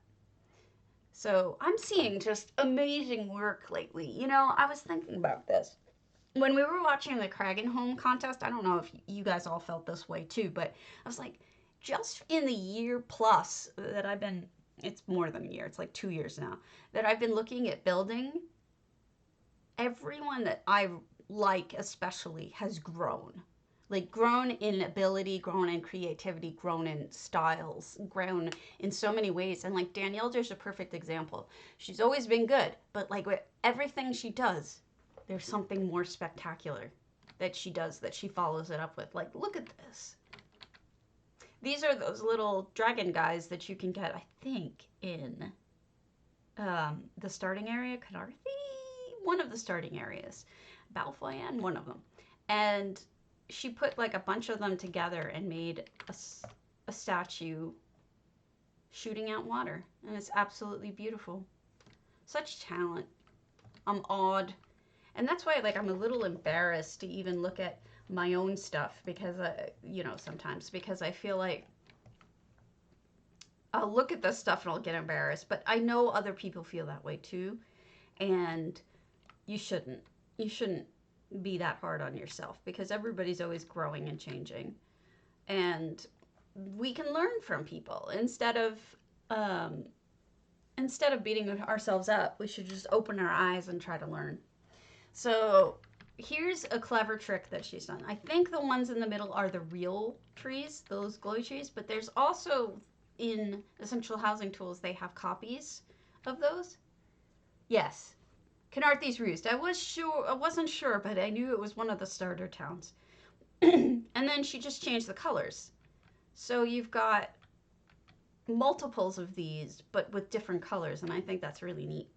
So I'm seeing just amazing work lately. You know, I was thinking about this. When we were watching the Home contest, I don't know if you guys all felt this way too, but I was like, just in the year plus that I've been, it's more than a year, it's like 2 years now, that I've been looking at building, everyone that I like especially has grown. Like grown in ability, grown in creativity, grown in styles, grown in so many ways. And like Danielder's a perfect example. She's always been good, but like with everything she does, there's something more spectacular that she does, that she follows it up with. Like, look at this. These are those little dragon guys that you can get, I think, in the starting area, Cadarthi, one of the starting areas, Balfoyan, one of them. And she put like a bunch of them together and made a statue shooting out water. And it's absolutely beautiful. Such talent. I'm awed. And that's why, like, I'm a little embarrassed to even look at my own stuff because, you know, sometimes because I feel like I'll look at this stuff and I'll get embarrassed. But I know other people feel that way too. And you shouldn't. You shouldn't be that hard on yourself because everybody's always growing and changing. And we can learn from people instead of beating ourselves up. We should just open our eyes and try to learn. So here's a clever trick that she's done. I think the ones in the middle are the real trees, those glowy trees, but there's also in Essential Housing Tools, they have copies of those. Yes, Canarthy's Roost. I wasn't sure, but I knew it was one of the starter towns. And then she just changed the colors. So you've got multiples of these, but with different colors, and I think that's really neat.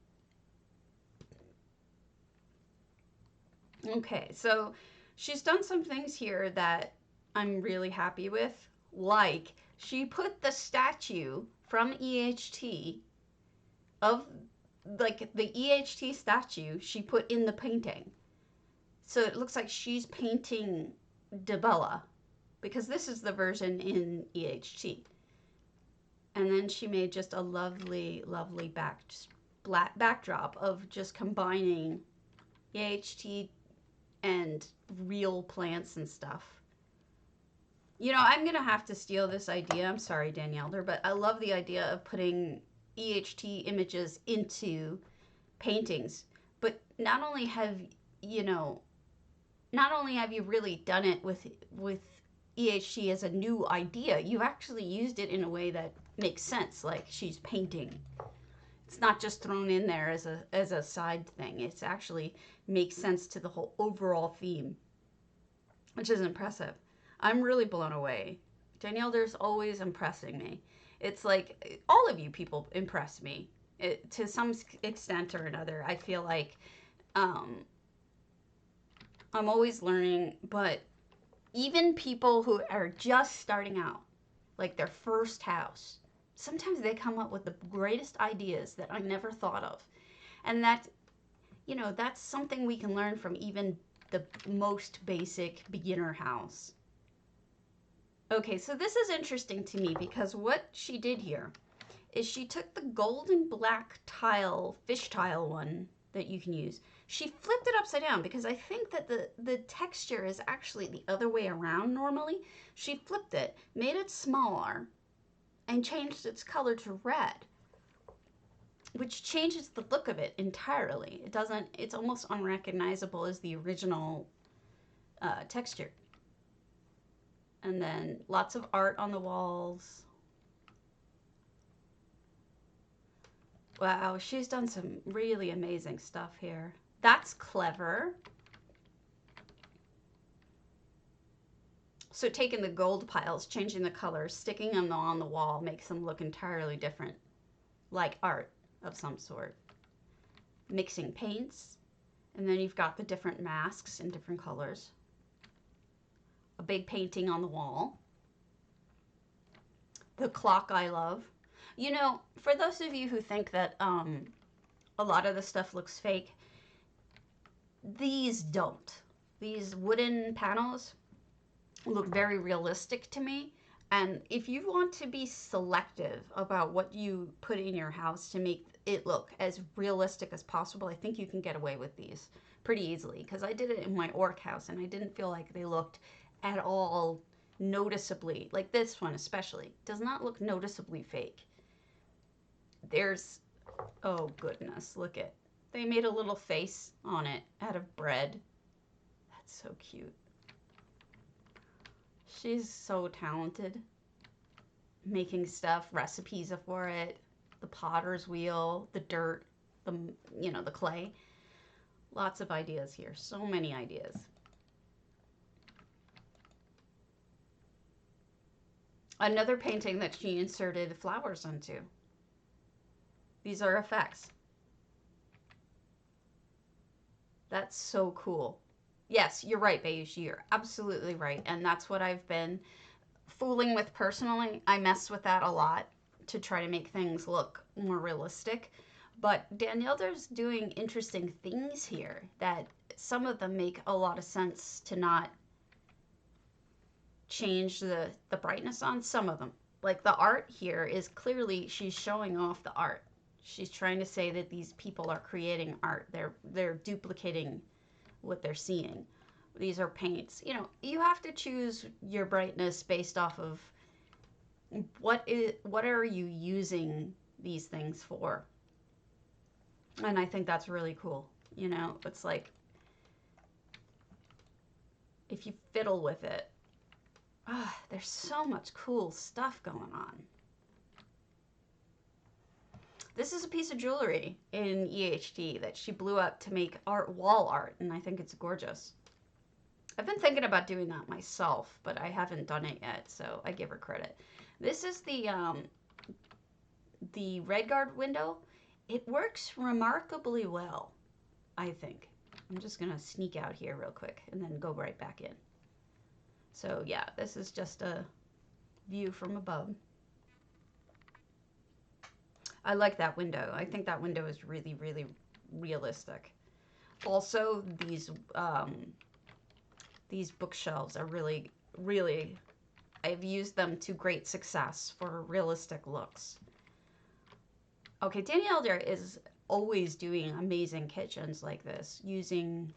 Okay, so she's done some things here that I'm really happy with, like she put the statue from EHT of, like, the EHT statue she put in the painting. So it looks like she's painting Debella, because this is the version in EHT. And then she made just a lovely, lovely backdrop of just combining EHT and real plants and stuff. You know, I'm going to have to steal this idea. I'm sorry, Danielle, but I love the idea of putting EHT images into paintings. But not only have you really done it with EHT as a new idea, you've actually used it in a way that makes sense, like she's painting. It's not just thrown in there as a side thing. It's actually makes sense to the whole overall theme, which is impressive. I'm really blown away. Danielle, there's always impressing me. It's like all of you people impress me to some extent or another. I feel like I'm always learning, but even people who are just starting out, like their first house, sometimes they come up with the greatest ideas that I never thought of. And that, that's something we can learn from even the most basic beginner house. Okay, so this is interesting to me because what she did here is she took the gold and black tile, fish tile one that you can use. She flipped it upside down because I think that the texture is actually the other way around normally. She flipped it, made it smaller, and changed its color to red, which changes the look of it entirely. It's almost unrecognizable as the original texture. And then lots of art on the walls. Wow, she's done some really amazing stuff here. That's clever. So taking the gold piles, changing the colors, sticking them on the wall makes them look entirely different, like art of some sort. Mixing paints, and then you've got the different masks in different colors. A big painting on the wall. The clock I love. You know, for those of you who think that a lot of the stuff looks fake, these don't. These wooden panels look very realistic to me. And if you want to be selective about what you put in your house to make it look as realistic as possible, I think you can get away with these pretty easily. Because I did it in my orc house and I didn't feel like they looked at all noticeably, like this one especially, does not look noticeably fake. There's, oh goodness, look at, they made a little face on it out of bread. That's so cute. She's so talented making stuff, recipes for it, the potter's wheel, the dirt, the clay. Lots of ideas here, so many ideas. Another painting that she inserted flowers into. These are effects. That's so cool. Yes, you're right, Bayushi. You're absolutely right. And that's what I've been fooling with personally. I mess with that a lot to try to make things look more realistic. But Danielle's doing interesting things here that some of them make a lot of sense to not change the brightness on. Some of them. Like the art here is clearly, she's showing off the art. She's trying to say that these people are creating art. They're duplicating what they're seeing. These are paints. You have to choose your brightness based off of what are you using these things for. And I think that's really cool. It's like if you fiddle with it, there's so much cool stuff going on. This is a piece of jewelry in EHT that she blew up to make wall art, and I think it's gorgeous. I've been thinking about doing that myself, but I haven't done it yet, so I give her credit. This is the red guard window. It works remarkably well, I think. I'm just gonna sneak out here real quick and then go right back in. So yeah, this is just a view from above. I like that window. I think that window is really, really realistic. Also, these bookshelves are really, really, I've used them to great success for realistic looks. Okay, Danny Elder is always doing amazing kitchens like this, using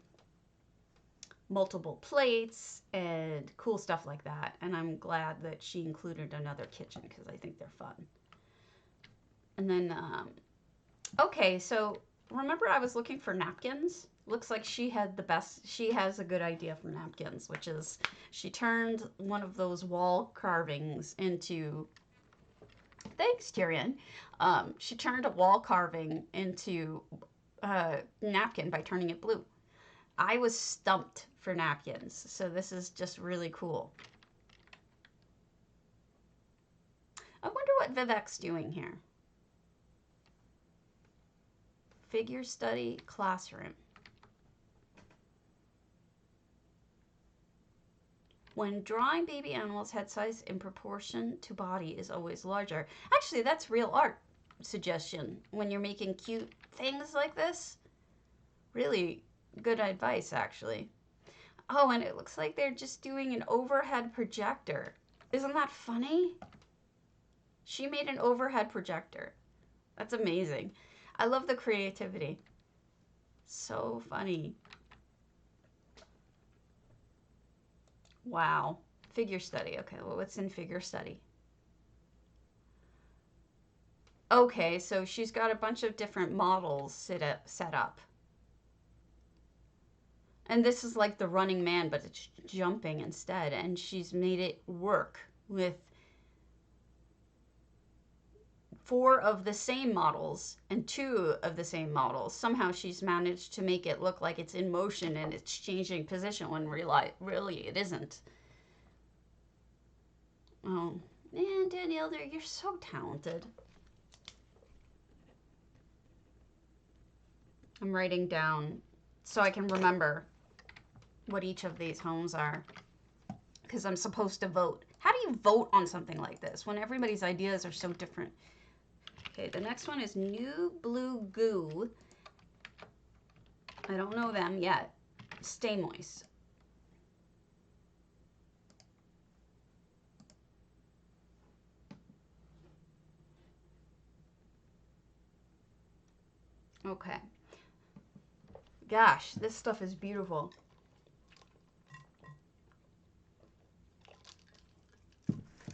multiple plates and cool stuff like that. And I'm glad that she included another kitchen because I think they're fun. And then, okay, so remember I was looking for napkins? Looks like she has a good idea for napkins, which is she turned one of those wall carvings into, thanks, Tyrion. She turned a wall carving into a napkin by turning it blue. I was stumped for napkins, so this is just really cool. I wonder what Vivek's doing here. Figure study classroom. When drawing baby animals, head size in proportion to body is always larger. Actually, that's real art suggestion when you're making cute things like this. Really good advice, actually. Oh, and it looks like they're just doing an overhead projector. Isn't that funny? She made an overhead projector. That's amazing. I love the creativity. So funny. Wow. Figure study. Okay, well, what's in figure study? Okay, so she's got a bunch of different models set up. And this is like the Running Man, but it's jumping instead. And she's made it work with 4 of the same models and 2 of the same models. Somehow she's managed to make it look like it's in motion and it's changing position when really it isn't. Oh, man, Danny Elder, you're so talented. I'm writing down so I can remember what each of these homes are, because I'm supposed to vote. How do you vote on something like this when everybody's ideas are so different? Okay, the next one is New Blue Goo. I don't know them yet. Stay Moist. Okay. Gosh, this stuff is beautiful.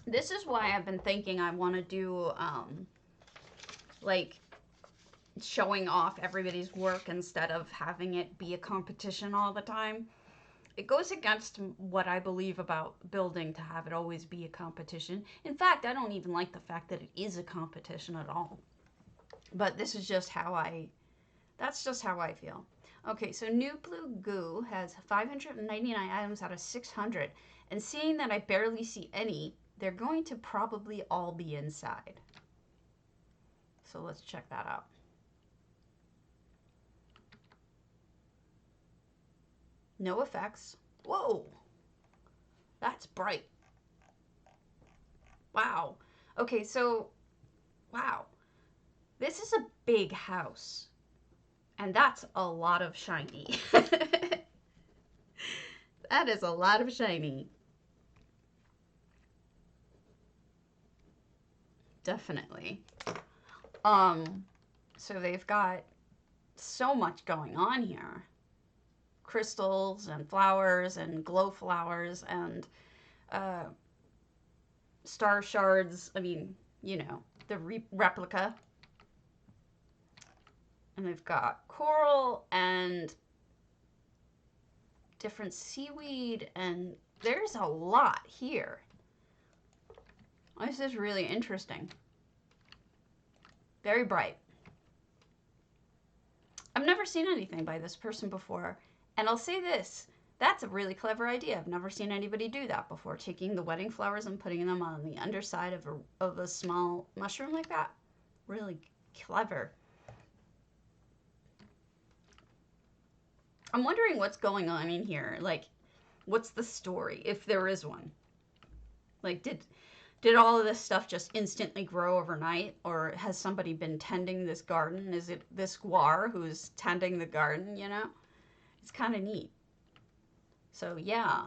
This is why I've been thinking I want to do, like, showing off everybody's work instead of having it be a competition all the time. It goes against what I believe about building, to have it always be a competition. In fact, I don't even like the fact that it is a competition at all. But this is just how that's just how I feel. Okay, so New Blue Goo has 599 items out of 600. And seeing that I barely see any, they're going to probably all be inside. So let's check that out. No effects. Whoa, that's bright. Wow. Okay, so, wow. This is a big house. And that's a lot of shiny. That is a lot of shiny. Definitely. So they've got so much going on here. Crystals and flowers and glow flowers and star shards. I mean, you know, the replica. And they've got coral and different seaweed, and there's a lot here. This is really interesting. Very bright. I've never seen anything by this person before. And I'll say this, That's a really clever idea. I've never seen anybody do that before, taking the wedding flowers and putting them on the underside of a small mushroom like that. Really clever. I'm wondering what's going on in here. Like, what's the story, if there is one? Like, did all of this stuff just instantly grow overnight? Or has somebody been tending this garden? Is it this Guar who's tending the garden, you know? It's kind of neat. So yeah,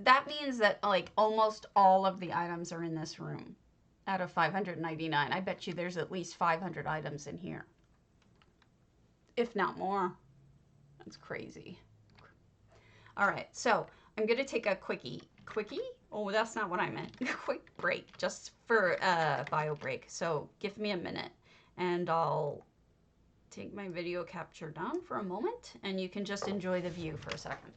that means that like almost all of the items are in this room out of 599. I bet you there's at least 500 items in here, if not more. That's crazy. All right, so I'm gonna take a quickie. Oh, that's not what I meant. Quick break, just for a bio break. So give me a minute and I'll take my video capture down for a moment and you can just enjoy the view for a second.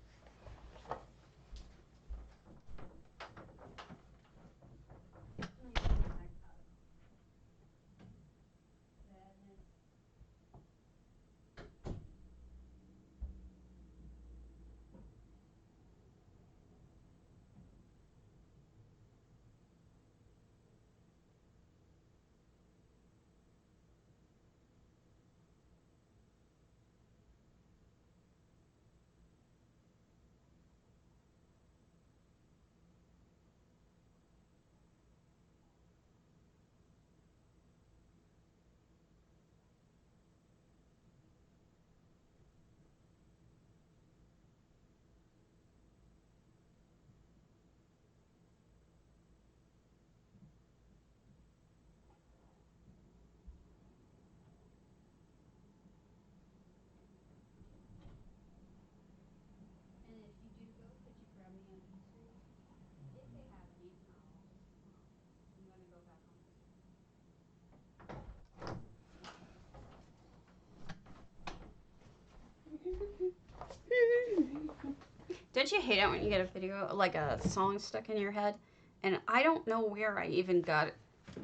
Don't you hate it when you get a video, like a song stuck in your head? And I don't know where I even got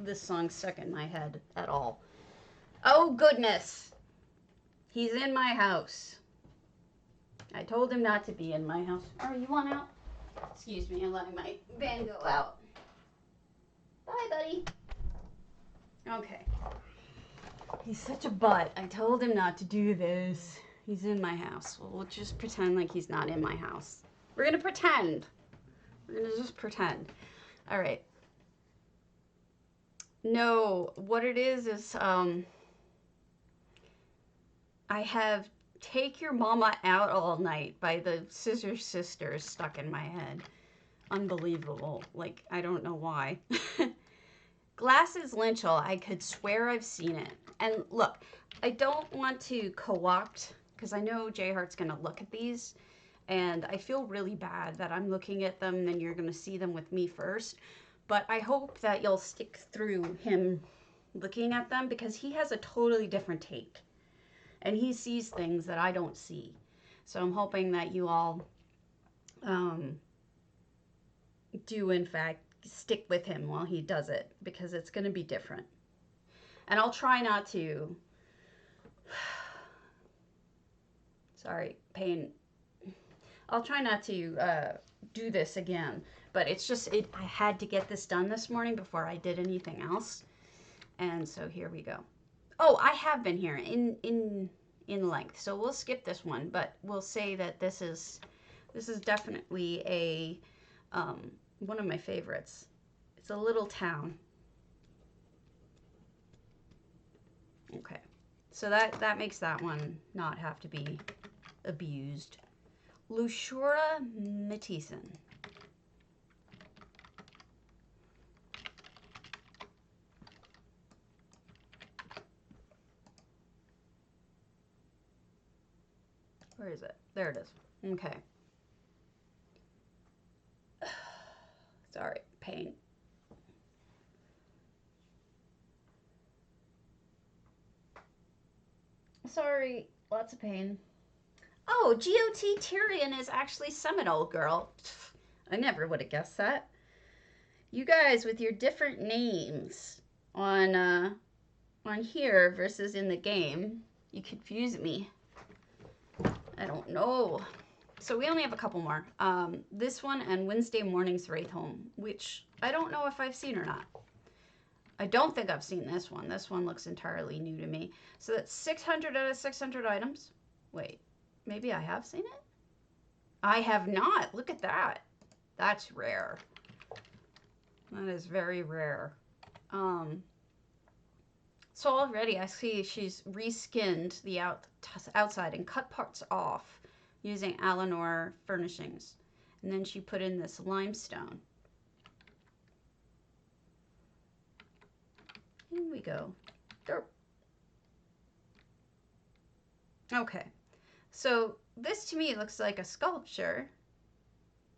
this song stuck in my head at all. Oh, goodness. He's in my house. I told him not to be in my house. Oh, you want out? Excuse me, I'm letting my van go out. Bye, buddy. Okay. He's such a butt. I told him not to do this. He's in my house. Well, we'll just pretend like he's not in my house. We're gonna pretend. We're gonna just pretend. All right. No, what it is I have Take Your Mama Out All Night by the Scissor Sisters stuck in my head. Unbelievable. Like, I don't know why. Glasses Lynchel, I could swear I've seen it. And look, I don't want to co-opt, because I know J Heart's going to look at these, and I feel really bad that I'm looking at them, then you're going to see them with me first. But I hope that you'll stick through him looking at them, because he has a totally different take. And he sees things that I don't see. So I'm hoping that you all do, in fact, stick with him while he does it, because it's going to be different. And I'll try not to... Sorry, pain. I'll try not to do this again. But it's just, I had to get this done this morning before I did anything else. And so here we go. Oh, I have been here in length. So we'll skip this one, but we'll say that this is definitely a one of my favorites. It's a little town. Okay. So that makes that one not have to be abused. Lushura Matison. Where is it? There it is. Okay. Sorry, pain. Sorry, lots of pain. Oh, GOT Tyrion is actually Seminole Girl. I never would have guessed that. You guys with your different names on here versus in the game, you confuse me. I don't know. So we only have a couple more. This one and Wednesday Morning's Wraithhome, which I don't know if I've seen or not. I don't think I've seen this one. This one looks entirely new to me. So that's 600 out of 600 items. Wait, maybe I have seen it? I have not. Look at that. That's rare. That is very rare. So already I see she's reskinned the outside and cut parts off using Alinor furnishings. And then she put in this limestone. Here we go. Derp. Okay. So this to me looks like a sculpture.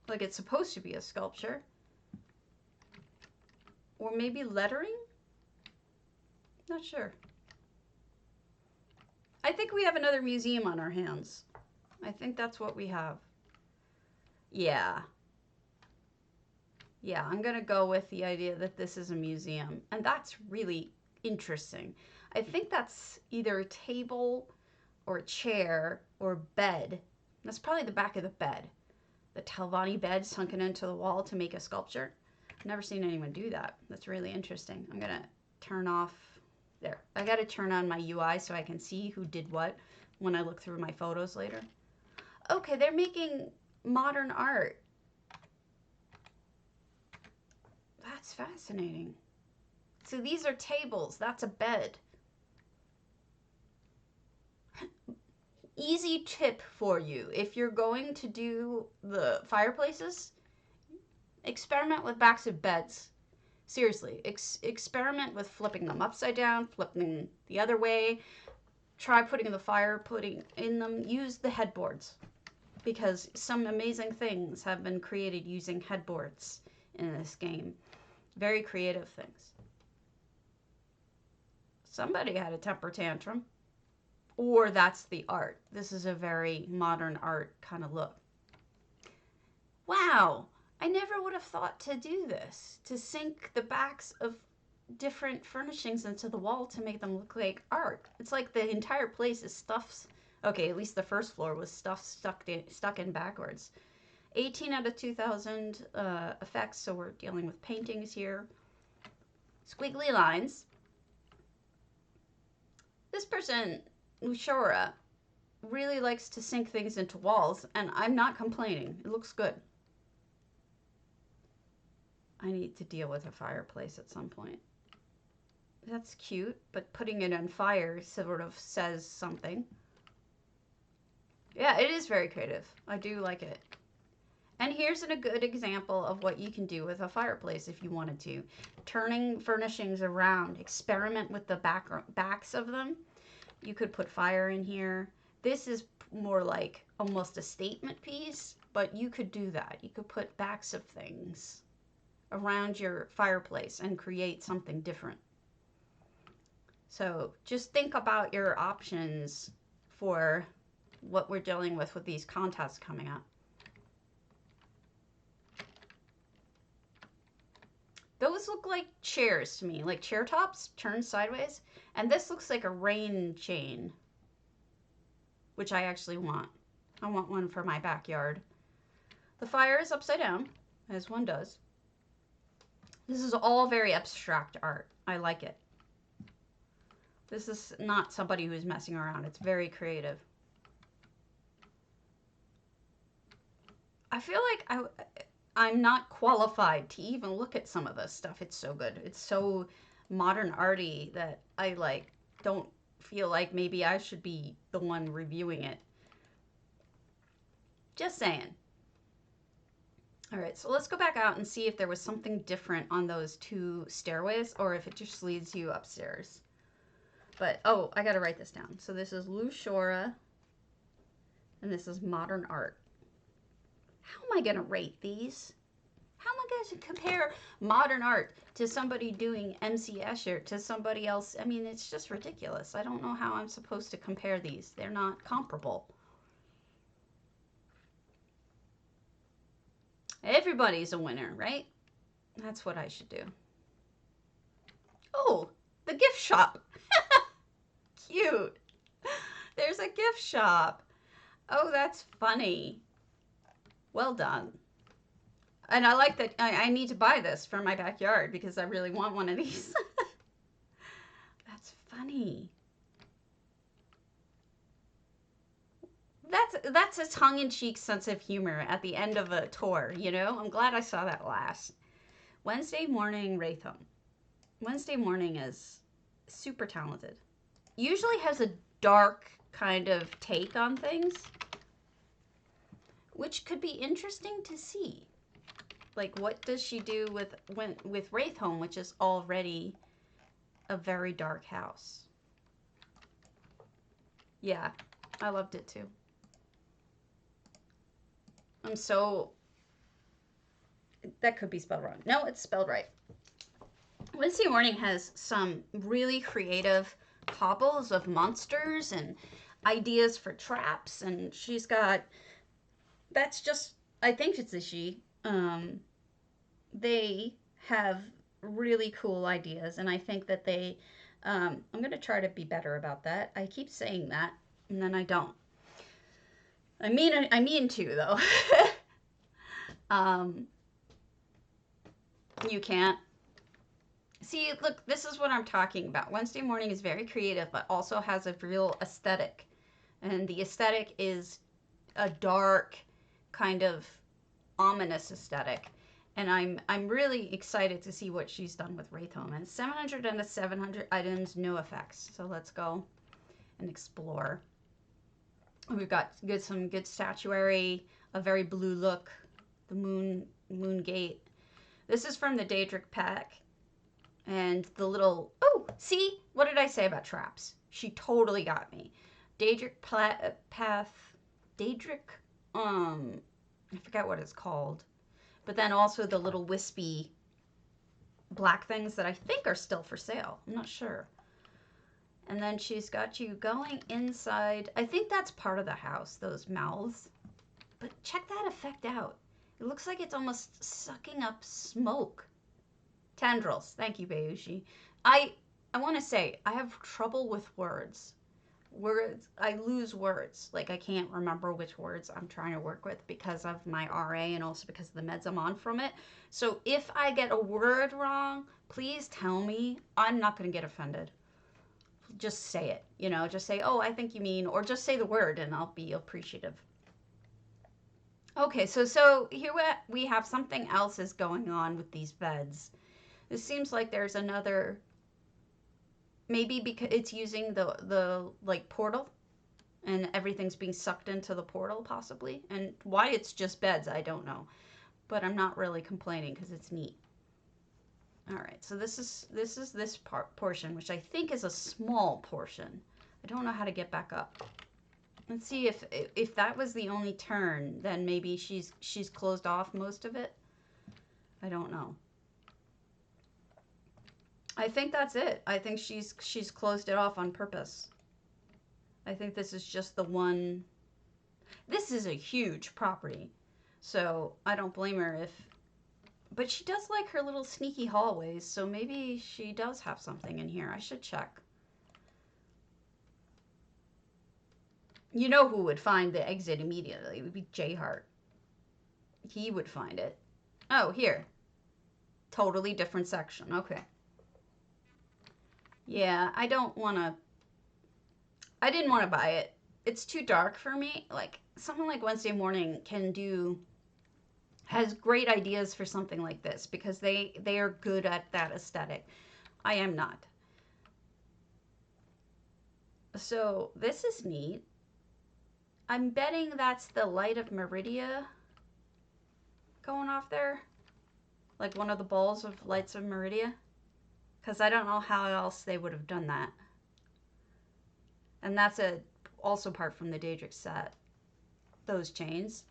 Like it's supposed to be a sculpture. Or maybe lettering? Not sure. I think we have another museum on our hands. I think that's what we have. Yeah. Yeah, I'm going to go with the idea that this is a museum. And that's really interesting. I think that's either a table or a chair or bed. That's probably the back of the bed. The Talvani bed sunken into the wall to make a sculpture. I've never seen anyone do that. That's really interesting. I'm going to turn off. There. I got to turn on my UI so I can see who did what when I look through my photos later. Okay, they're making modern art. That's fascinating. So these are tables. That's a bed. Easy tip for you. If you're going to do the fireplaces, experiment with backs of beds. Seriously, experiment with flipping them upside down, flipping them the other way. Try putting the fire, putting in them. Use the headboards because some amazing things have been created using headboards in this game. Very creative things. Somebody had a temper tantrum. Or that's the art. This is a very modern art kind of look. Wow! I never would have thought to do this, to sink the backs of different furnishings into the wall to make them look like art. It's like the entire place is stuffed. Okay, at least the first floor was stuck in backwards. 18 out of 2,000 effects, so we're dealing with paintings here. Squiggly lines. This person, Ushora, really likes to sink things into walls, and I'm not complaining. It looks good. I need to deal with a fireplace at some point. That's cute, but putting it on fire sort of says something. Yeah, it is very creative. I do like it. And here's a good example of what you can do with a fireplace if you wanted to. Turning furnishings around. Experiment with the backs of them. You could put fire in here. This is more like almost a statement piece, but you could do that. You could put backs of things around your fireplace and create something different. So just think about your options for what we're dealing with these contests coming up. Those look like chairs to me, like chair tops turned sideways. And this looks like a rain chain, which I actually want. I want one for my backyard. The fire is upside down, as one does. This is all very abstract art. I like it. This is not somebody who's messing around. It's very creative. I feel like I'm not qualified to even look at some of this stuff. It's so good. It's so modern arty that I don't feel like maybe I should be the one reviewing it. Just saying. All right, so let's go back out and see if there was something different on those two stairways or if it just leads you upstairs. But, oh, I got to write this down. So this is Lushora, and this is modern art. How am I going to rate these? How am I going to compare modern art to somebody doing MC Escher to somebody else? I mean, it's just ridiculous. I don't know how I'm supposed to compare these. They're not comparable. Everybody's a winner, right? That's what I should do. Oh, the gift shop. Cute. There's a gift shop. Oh, that's funny. Well done. And I like that. I need to buy this for my backyard because I really want one of these. That's funny. That's a tongue-in-cheek sense of humor at the end of a tour, you know? I'm glad I saw that last. Wednesday morning wraithhome. Wednesday morning is super talented. Usually has a dark kind of take on things, which could be interesting to see. Like, what does she do with wraithhome, which is already a very dark house? Yeah, I loved it too. I'm so... That could be spelled wrong. No, it's spelled right. Wednesday morning has some really creative cobbles of monsters and ideas for traps, and she's got... That's just... I think it's a she. They have really cool ideas, and I think that they... I'm going to try to be better about that. I keep saying that, and then I don't. I mean to, though. You can't. See, look, this is what I'm talking about. Wednesday morning is very creative, but also has a real aesthetic. And the aesthetic is a dark, kind of ominous aesthetic. And I'm really excited to see what she's done with wraithhome. And 700 and 700 items, no effects. So let's go and explore. We've got some good statuary, a very blue look, the moon gate. This is from the Daedric pack. And the little, oh, see? What did I say about traps? She totally got me. Daedric path, Daedric, I forget what it's called. But then also the little wispy black things that I think are still for sale. I'm not sure. And then she's got you going inside. I think that's part of the house, those mouths. But check that effect out. It looks like it's almost sucking up smoke. Tendrils. Thank you, Bayushi. I want to say, I have trouble with words. I lose words. Like, I can't remember which words I'm trying to work with because of my RA and also because of the meds I'm on from it. So if I get a word wrong, please tell me. I'm not going to get offended. Just say it, you know, just say, oh, I think you mean, or just say the word and I'll be appreciative. Okay, so here we have something else is going on with these beds. This seems like there's another, maybe because it's using the like portal and everything's being sucked into the portal possibly. And why it's just beds, I don't know. But I'm not really complaining because it's neat. All right, so this is this portion, which I think is a small portion. I don't know how to get back up. Let's see if that was the only turn, then maybe she's closed off most of it. I don't know. I think that's it. I think she's closed it off on purpose. I think this is just the one. This is a huge property, so I don't blame her if. But she does like her little sneaky hallways, so maybe she does have something in here. I should check. You know who would find the exit immediately? It would be J-Heart. He would find it. Oh, here. Totally different section. Okay. Yeah, I didn't want to buy it. It's too dark for me. Like, something like Wednesday morning has great ideas for something like this because they are good at that aesthetic. I am not. So this is neat. I'm betting that's the light of Meridia going off there. Like one of the balls of lights of Meridia. Because I don't know how else they would have done that. And that's also part from the Daedric set. Those chains.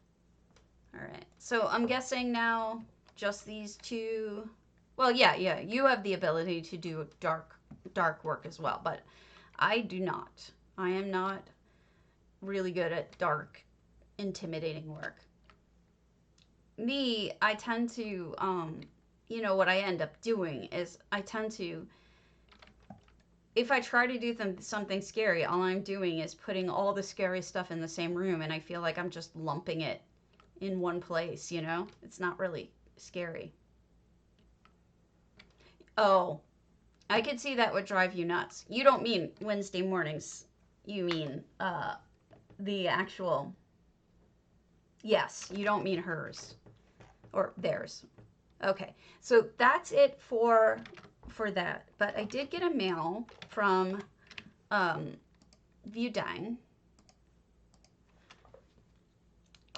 Alright, so I'm guessing now just these two. Well, yeah, you have the ability to do dark work as well, but I do not. I am not really good at dark, intimidating work. Me, I tend to, you know, what I end up doing is I tend to, if I try to do something scary, all I'm doing is putting all the scary stuff in the same room, and I feel like I'm just lumping it in one place, you know? It's not really scary. Oh, I could see that would drive you nuts. You don't mean Wednesday mornings. You mean the actual. Yes, you don't mean hers or theirs. Okay, so that's it for that. But I did get a mail from Viewdang,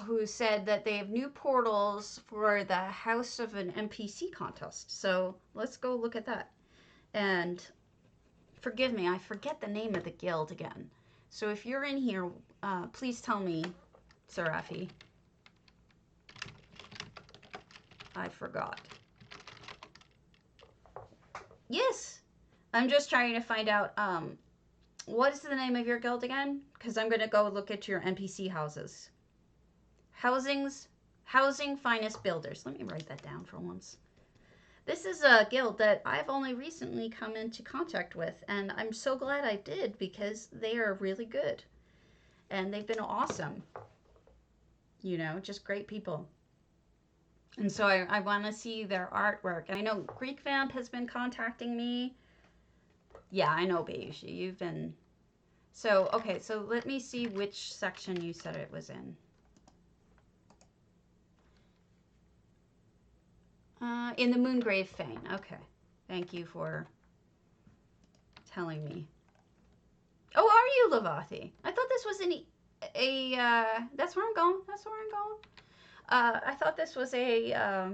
who said that they have new portals for the House of an NPC contest. So let's go look at that. And forgive me, I forget the name of the guild again. So if you're in here, please tell me, Seraphi. I forgot. Yes, I'm just trying to find out, what is the name of your guild again? Because I'm going to go look at your NPC houses. Housing Finest Builders. Let me write that down for once. This is a guild that I've only recently come into contact with, and I'm so glad I did because they are really good. And they've been awesome. You know, just great people. And so I want to see their artwork. I know Greek Vamp has been contacting me. Yeah, I know, Bayushi. You've been... So, okay, so let me see which section you said it was in. In the Moongrave Fane. Okay. Thank you for telling me. Oh, are you Lavathi? I thought this was that's where I'm going. That's where I'm going. I thought this was a, I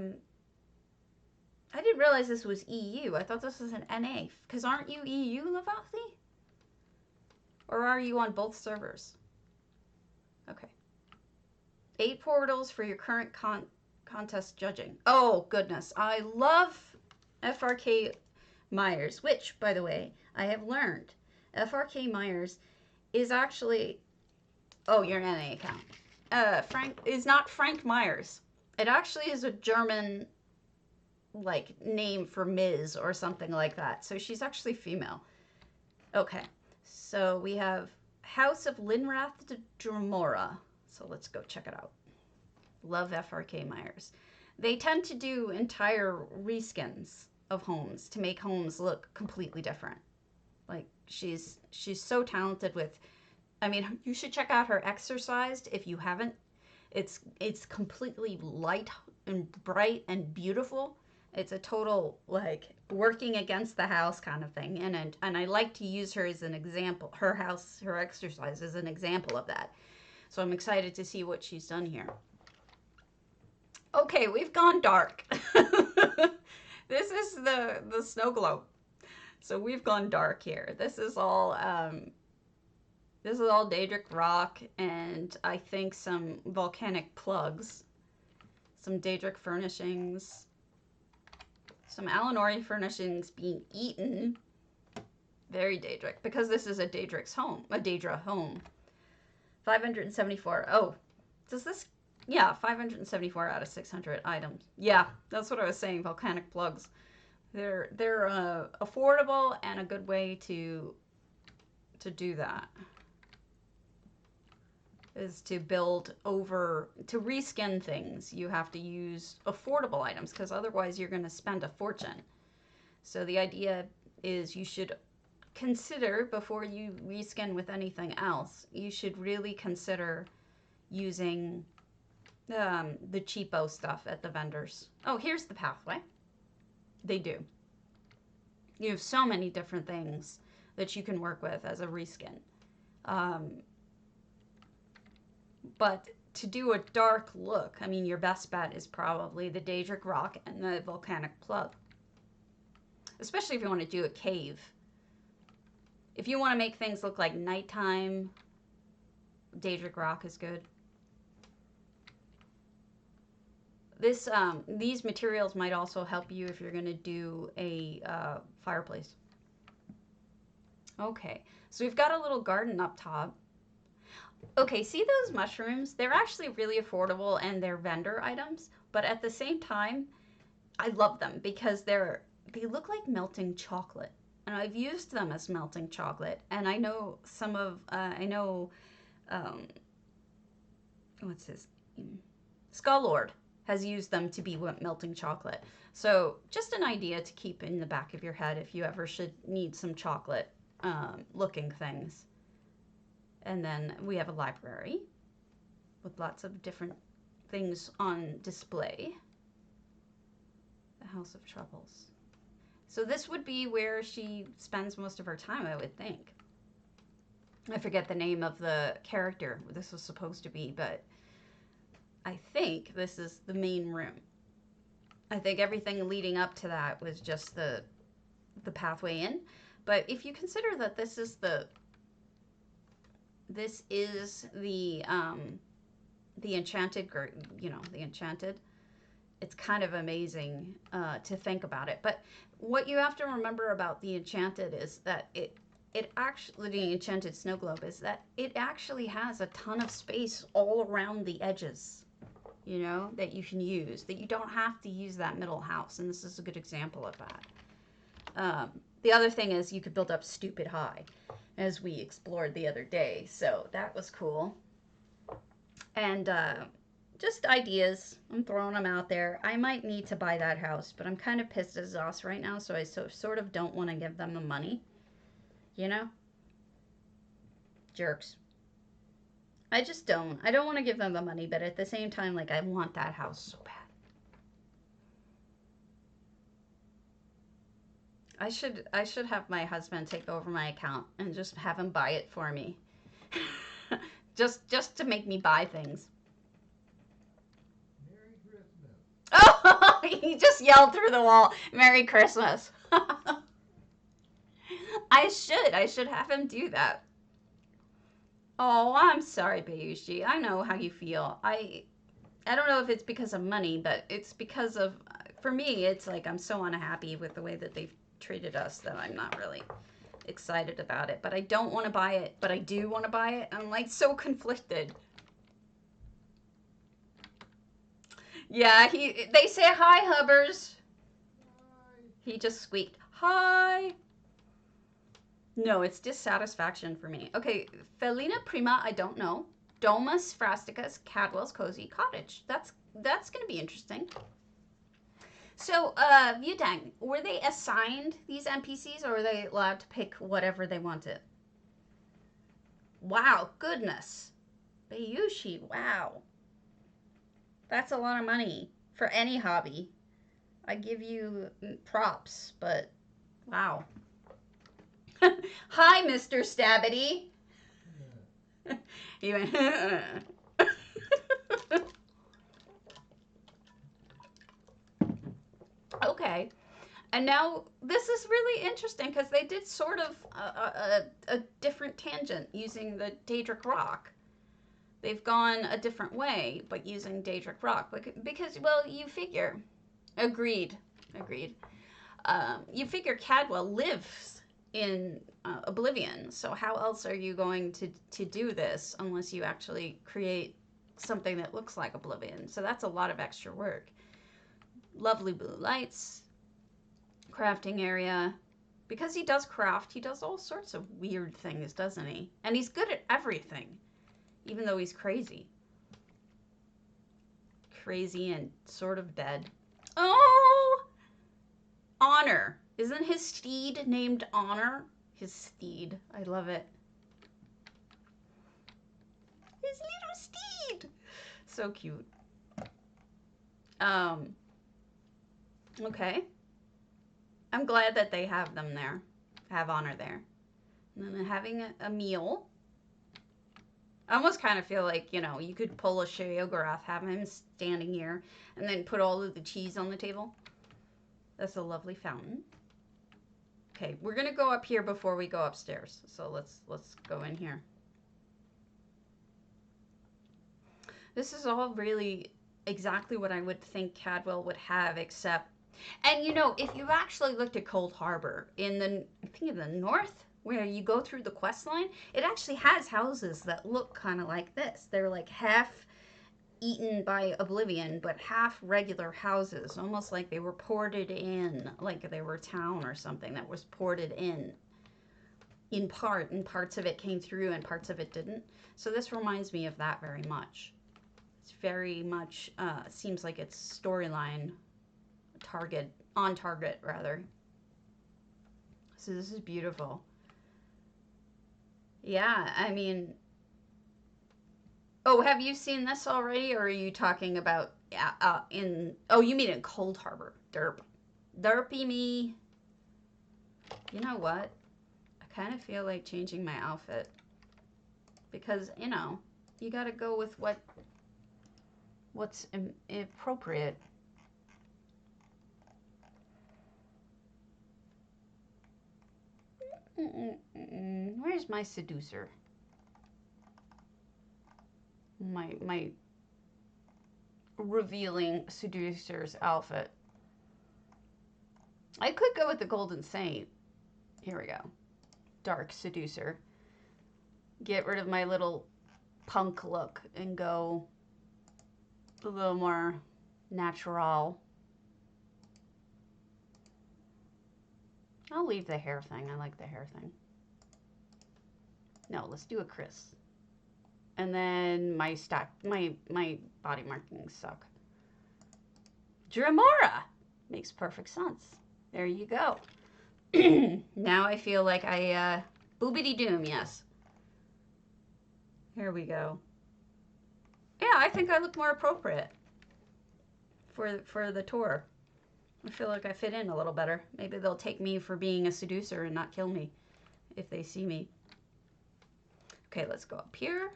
didn't realize this was EU. I thought this was an NA. Because aren't you EU, Lavathi? Or are you on both servers? Okay. 8 portals for your current contest judging. Oh, goodness. I love FRK Myers, which, by the way, I have learned. FRK Myers is actually... Oh, you're an NA account. Frank is not Frank Myers. It actually is a German, like, name for Ms. or something like that. So she's actually female. Okay. So we have House of Linrath de Dromora. So let's go check it out. Love FRK Myers. They tend to do entire reskins of homes to make homes look completely different. Like, she's so talented with... I mean, you should check out her Exercised if you haven't. It's completely light and bright and beautiful. It's a total, like, working against the house kind of thing. And I like to use her as an example. Her Exercise as an example of that. So I'm excited to see what she's done here. Okay, we've gone dark. This is the snowglobe. So we've gone dark here. This is all daedric rock and I think some volcanic plugs. Some daedric furnishings. Some Alinori furnishings being eaten. Very daedric, because this is a daedric's home. A daedra home. 574. Oh, does this... Yeah, 574 out of 600 items. Yeah, that's what I was saying, volcanic plugs. They're affordable and a good way to do that. Is to build over, to reskin things, you have to use affordable items because otherwise you're going to spend a fortune. So the idea is you should consider, before you reskin with anything else, you should really consider using the cheapo stuff at the vendors. Oh, here's the pathway. They do. You have so many different things that you can work with as a reskin. But to do a dark look, I mean, your best bet is probably the daedric rock and the volcanic plug. Especially if you want to do a cave. If you want to make things look like nighttime, daedric rock is good. These materials might also help you if you're going to do a fireplace. Okay, so we've got a little garden up top. Okay, see those mushrooms? They're actually really affordable and they're vendor items, but at the same time, I love them because they look like melting chocolate. And I've used them as melting chocolate, and I know what's his Skull has used them to be melting chocolate. So just an idea to keep in the back of your head if you ever should need some chocolate looking things. And then we have a library with lots of different things on display. The House of Troubles. So this would be where she spends most of her time, I would think. I forget the name of the character this was supposed to be, but I think this is the main room. I think everything leading up to that was just the pathway in. But if you consider that this is the enchanted, the enchanted, it's kind of amazing to think about it. But what you have to remember about the enchanted is that it actually, the enchanted snow globe, is that it actually has a ton of space all around the edges, that you can use, that you don't have to use that middle house. And this is a good example of that. The other thing is you could build up stupid high, as we explored the other day. So that was cool. And just ideas. I'm throwing them out there. I might need to buy that house, but I'm kind of pissed at Zos right now, so I sort of don't want to give them the money. Jerks. I just don't. I don't want to give them the money, but at the same time, like, I want that house so bad. I should have my husband take over my account and just have him buy it for me. just to make me buy things. Merry Christmas. Oh, he just yelled through the wall, Merry Christmas. I should have him do that. Oh, I'm sorry, Bayushi. I know how you feel. I don't know if it's because of money, but it's because of, for me, it's like I'm so unhappy with the way that they've treated us that I'm not really excited about it. But I don't want to buy it, but I do want to buy it. I'm like so conflicted. Yeah, they say hi, Hubbers. Hi. He just squeaked, hi. No, it's dissatisfaction for me. Okay, Felina Prima, I don't know. Domus Phrasticus, Cadwell's Cozy Cottage. That's going to be interesting. So, Yudang, were they assigned these NPCs, or were they allowed to pick whatever they wanted? Wow, goodness. Bayushi, wow. That's a lot of money for any hobby. I give you props, but wow. Hi, Mr. Stabity. He went, okay. And now this is really interesting because they did sort of a different tangent using the daedric rock. They've gone a different way, but using daedric rock. Because, well, you figure. Agreed. You figure Cadwell lives in Oblivion, so how else are you going to do this unless you actually create something that looks like Oblivion? So that's a lot of extra work. Lovely blue lights, crafting area. Because he does craft, he does all sorts of weird things, doesn't he? And he's good at everything, even though he's crazy. Crazy and sort of dead. Oh! Honor. Isn't his steed named Honor? His steed. I love it. His little steed. So cute. Okay. I'm glad that they have them there. Have Honor there. And then having a meal. I almost kind of feel like, you could pull a Sheogorath, have him standing here, and then put all of the cheese on the table. That's a lovely fountain. Okay, we're gonna go up here before we go upstairs. So let's go in here. This is all really exactly what I would think Cadwell would have, except, and if you actually looked at Cold Harbor I think in the north, where you go through the quest line, it actually has houses that look kind of like this. They're like half eaten by Oblivion, but half regular houses, almost like they were ported in, like they were a town or something that was ported in part, and parts of it came through and parts of it didn't. So this reminds me of that very much. It's very much, seems like it's storyline on target rather. So this is beautiful. Yeah, I mean, oh, have you seen this already, or are you talking about oh, you mean in Cold Harbor. Derp. Derpy me. You know what? I kind of feel like changing my outfit. Because, you know, you gotta go with what's appropriate. Where's my seducer? My revealing seducer's outfit. I could go with the Golden Saint. Here we go. Dark seducer. Get rid of my little punk look and go a little more natural. I'll leave the hair thing. I like the hair thing. No, let's do a Chris. And then my body markings suck. Dramora! Makes perfect sense. There you go. Now I feel like I, boobity doom, yes. Here we go. Yeah, I think I look more appropriate for the tour. I feel like I fit in a little better. Maybe they'll take me for being a seducer and not kill me if they see me. Okay, let's go up here.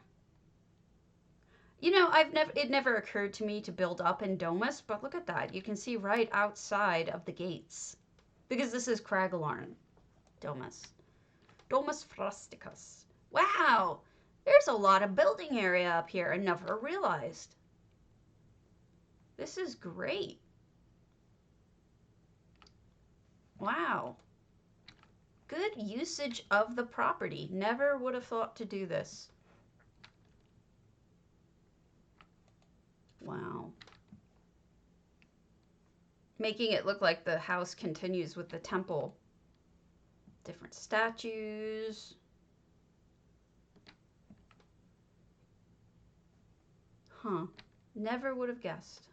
You know, it never occurred to me to build up in Domus, but look at that. You can see right outside of the gates. Because this is Cragalorn. Domus. Domus Phrasticus. Wow! There's a lot of building area up here. I never realized. This is great. Wow. Good usage of the property. Never would have thought to do this. Wow. Making it look like the house continues with the temple. Different statues. Huh. Never would have guessed.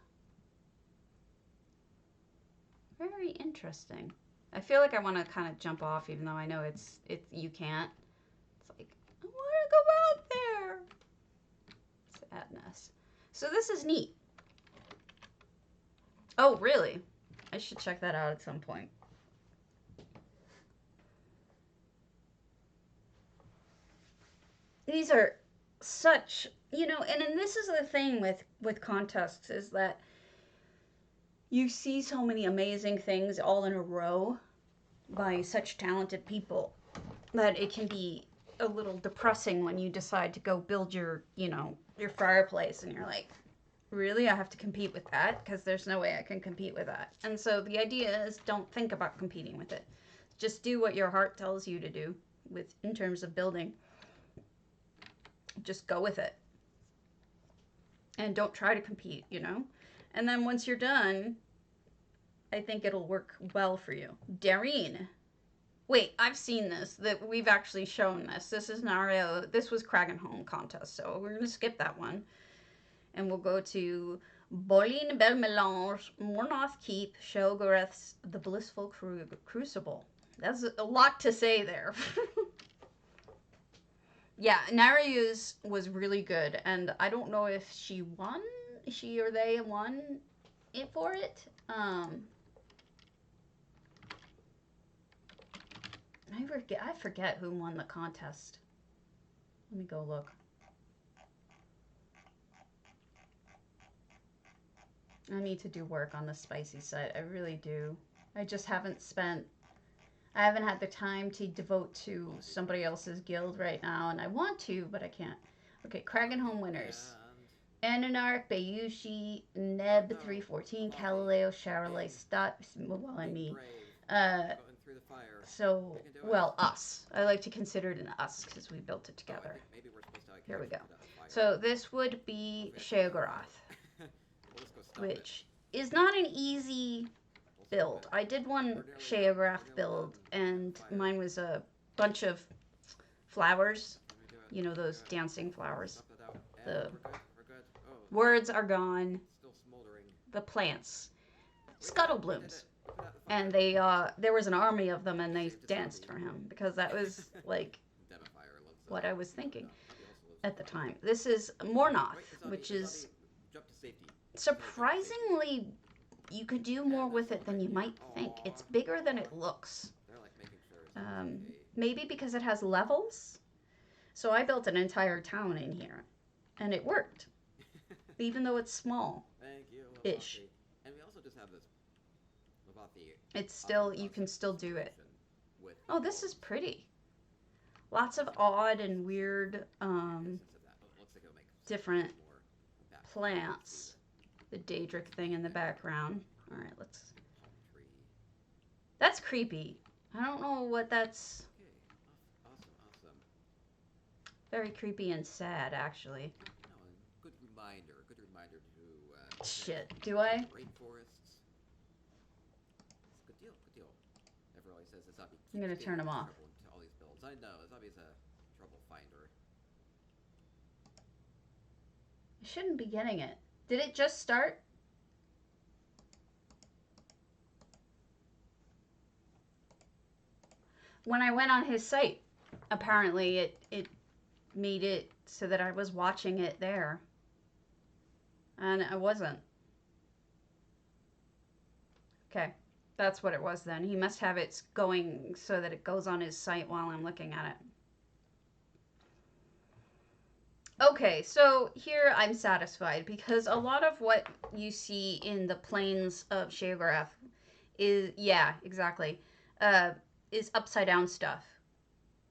Very interesting. I feel like I want to kind of jump off, even though I know you can't. It's like, I want to go out there. Sadness. So this is neat. Oh, really? I should check that out at some point. These are such, you know, and this is the thing with contests is that you see so many amazing things all in a row by such talented people that it can be a little depressing when you decide to go build your, you know, your fireplace and you're like, really? I have to compete with that? Because there's no way I can compete with that. And so the idea is don't think about competing with it. Just do what your heart tells you to do in terms of building. Just go with it. And don't try to compete, you know? And then once you're done, I think it'll work well for you. Darine. Wait, I've seen this. That we've actually shown this. This is Nario. This was Cragenholm contest, so we're gonna skip that one, and we'll go to Bolin Belmelange, Mornoth Keep, Sheogorath's The Blissful Crucible. That's a lot to say there. Yeah, Nariu's was really good, and I don't know if she or they won it for it. I forget who won the contest. Let me go look. I need to do work on the spicy side. I really do. I just haven't had the time to devote to somebody else's guild right now, and I want to, but I can't. Okay, Cragenholm winners. Ananarch, Bayushi, Neb 314, Galileo, Charolais, Stott, well, and me. So, well, us. I like to consider it an us because we built it together. Here we go. So this would be Sheogorath, which is not an easy build. I did one Sheogorath build, and mine was a bunch of flowers. You know, those dancing flowers. Words are gone. Still smoldering. The plants. Wait, Scuttle we did blooms. it. We put out the And fire. there was an army of them, and they Saved a danced zombie. for him because that was like Identifier loves what I was thinking Zombie also loves at the fire. time. This is Mornoth, Wait, the zombie, which the is zombie jumped to safety. surprisingly, you could do more with it than you might think. It's bigger than it looks. They're like making sure it's Maybe because it has levels. So I built an entire town in here, and it worked, even though it's small. Thank you, Ish. Levathi. And we also just have this Levathi. It's still, you can still do it. With Oh, this is pretty. Lots of odd and weird looks like it'll make different more impact. plants. The daedric thing in the background. All right, let's. Palm tree. That's creepy. I don't know what that's. Okay, awesome. Very creepy and sad, actually. No, good reminder to Shit, do I? rainforests. Good deal. Everybody says the zombie. I'm gonna keeps turn getting him off. trouble into all these builds. I know, the zombie's a trouble finder. I shouldn't be getting it. Did it just start? When I went on his site, apparently it made it so that I was watching it there. And I wasn't. Okay, that's what it was then. He must have it going so that it goes on his site while I'm looking at it. Okay, so here I'm satisfied because a lot of what you see in the plains of Sheogorath is, yeah, exactly, is upside down stuff.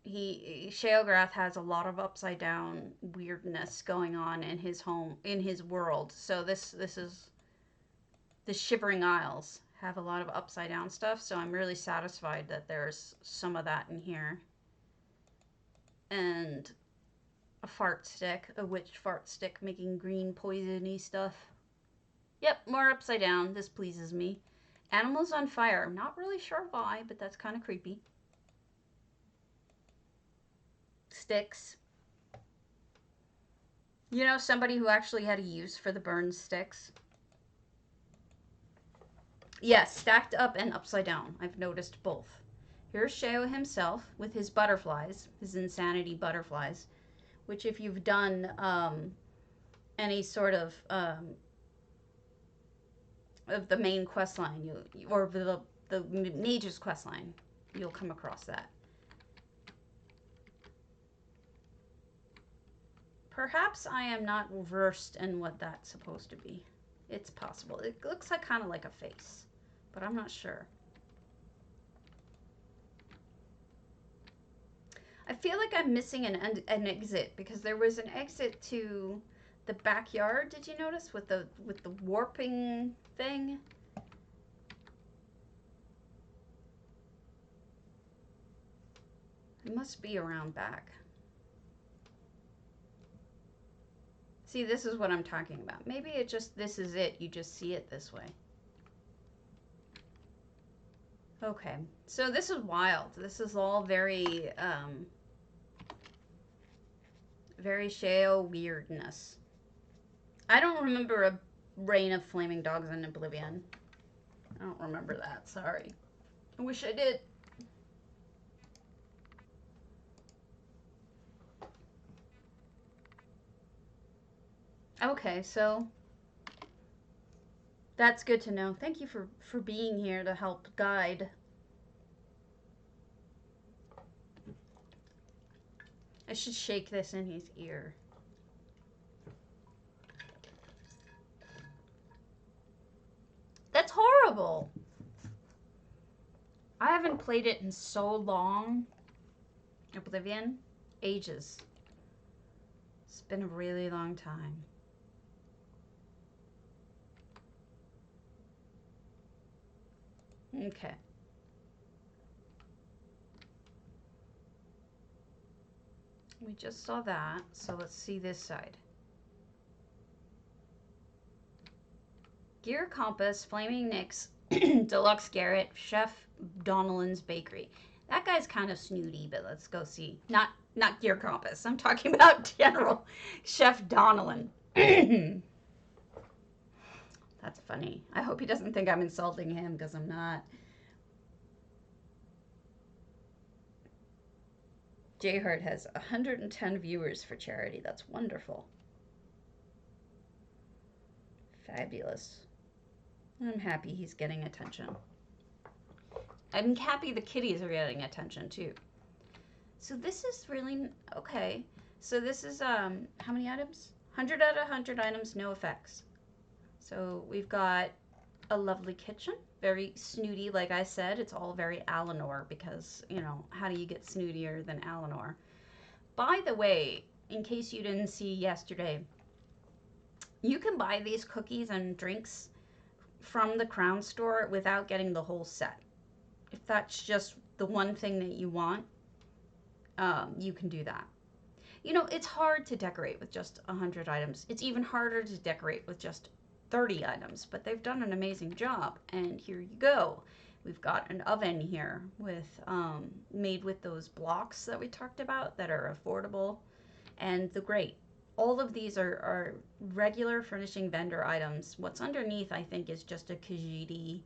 Sheogorath has a lot of upside down weirdness going on in his home, in his world. So this is, the Shivering Isles have a lot of upside down stuff, so I'm really satisfied that there's some of that in here. And a fart stick, a witch fart stick making green poisony stuff. Yep, more upside down. This pleases me. Animals on fire. I'm not really sure why, but that's kind of creepy. Sticks. You know, somebody who actually had a use for the burned sticks. Yes, stacked up and upside down. I've noticed both. Here's Sheo himself with his butterflies, his insanity butterflies, which if you've done any sort of the main quest line, or the mage's quest line, you'll come across that. Perhaps I am not versed in what that's supposed to be. It's possible. It looks like kind of like a face, but I'm not sure. I feel like I'm missing an exit because there was an exit to the backyard. Did you notice with the warping thing? It must be around back. See, this is what I'm talking about. Maybe it just, this is it. You just see it this way. Okay, so this is wild. This is all very, very Sheo weirdness. I don't remember a reign of flaming dogs in Oblivion. I don't remember that, sorry. I wish I did. Okay, so that's good to know. Thank you for being here to help guide. I should shake this in his ear. That's horrible. I haven't played it in so long. Oblivion. Ages. It's been a really long time. Okay. We just saw that, so let's see this side. Gear Compass, Flaming Nyx, Deluxe Garret, Chef Donolan's Bakery. That guy's kind of snooty, but let's go see. Not Gear Compass. I'm talking about General Chef Donolan. That's funny. I hope he doesn't think I'm insulting him, because I'm not. Jayhart has 110 viewers for charity. That's wonderful. Fabulous. I'm happy he's getting attention. I'm happy the kitties are getting attention too. So this is really okay. So this is how many items? 100 out of 100 items, no effects. So we've got a lovely kitchen, very snooty, like I said. It's all very Alinor because, you know, how do you get snootier than Alinor? By the way, in case you didn't see yesterday, you can buy these cookies and drinks from the Crown store without getting the whole set. If that's just the one thing that you want, you can do that. You know, it's hard to decorate with just 100 items. It's even harder to decorate with just 30 items, but they've done an amazing job. And here you go. We've got an oven here with made with those blocks that we talked about that are affordable, and the grate. All of these are regular furnishing vendor items. What's underneath, I think, is just a Khajiit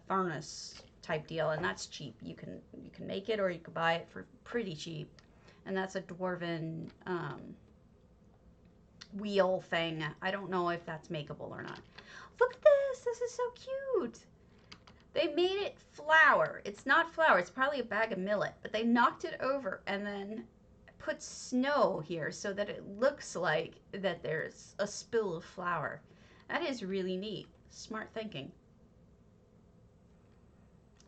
furnace type deal, and that's cheap. You can make it, or you can buy it for pretty cheap. And that's a dwarven wheel thing. I don't know if that's makeable or not. Look at this. This is so cute. They made it flour. It's not flour. It's probably a bag of millet, but they knocked it over and then put snow here so that it looks like that there's a spill of flour. That is really neat. Smart thinking.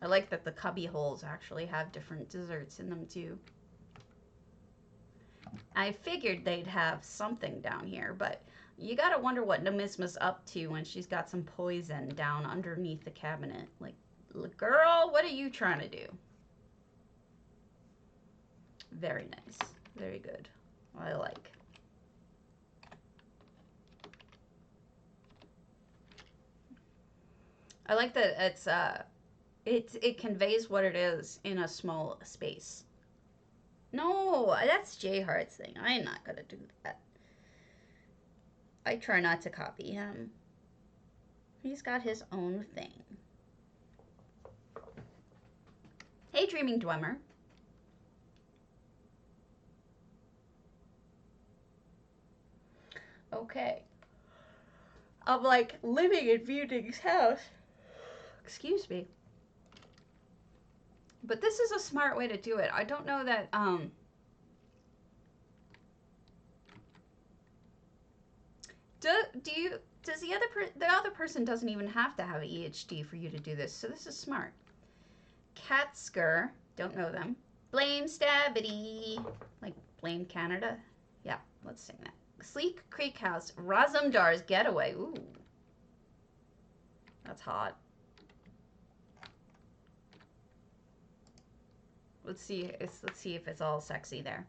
I like that the cubby holes actually have different desserts in them too. I figured they'd have something down here, but you gotta wonder what Numisma's up to when she's got some poison down underneath the cabinet. Like, girl, what are you trying to do? Very nice. Very good. I like. I like that it conveys what it is in a small space. No, that's Jayhart's thing. I'm not gonna do that. I try not to copy him. He's got his own thing. Hey, Dreaming Dwemer. Okay. I'm like living in Viewding's house. Excuse me. But this is a smart way to do it. I don't know that does the other person doesn't even have to have EHD for you to do this. So this is smart. Aatzker, don't know them. Blame Stabity, like Blame Canada. Yeah, let's sing that. Sleek Creek House, Razum-dar's Getaway. Ooh, that's hot. Let's see if it's all sexy there.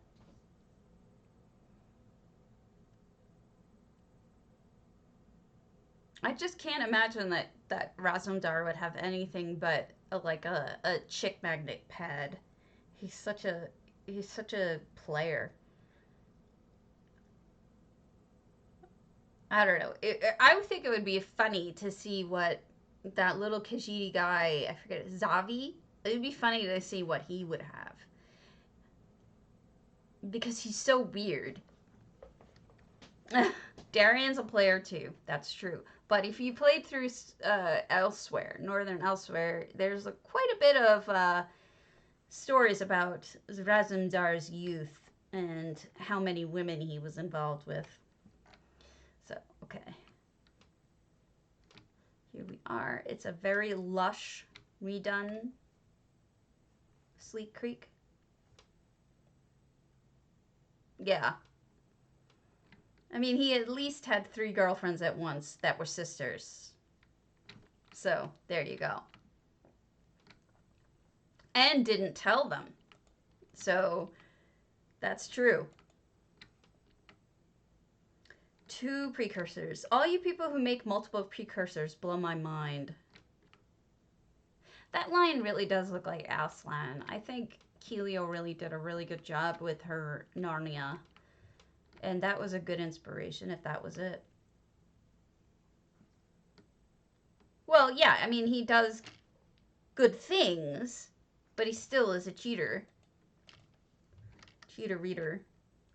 I just can't imagine that Razum-dar would have anything but a chick magnet pad. He's such a player. I don't know. I would think it would be funny to see what that little Khajiit guy, I forget, Zavi. It would be funny to see what he would have. Because he's so weird. Darian's a player too. That's true. But if you played through Elsewhere, Northern Elsewhere, there's quite a bit of stories about Razum-dar's youth and how many women he was involved with. So, okay. Here we are. It's a very lush, redone Sleek Creek. Yeah. I mean, he at least had 3 girlfriends at once that were sisters. So, there you go. And didn't tell them. So, that's true. 2 precursors. All you people who make multiple precursors blow my mind. That lion really does look like Aslan. I think Keelio really did a really good job with her Narnia. And that was a good inspiration, if that was it. Well, yeah, I mean, he does good things, but he still is a cheater. Cheater reader.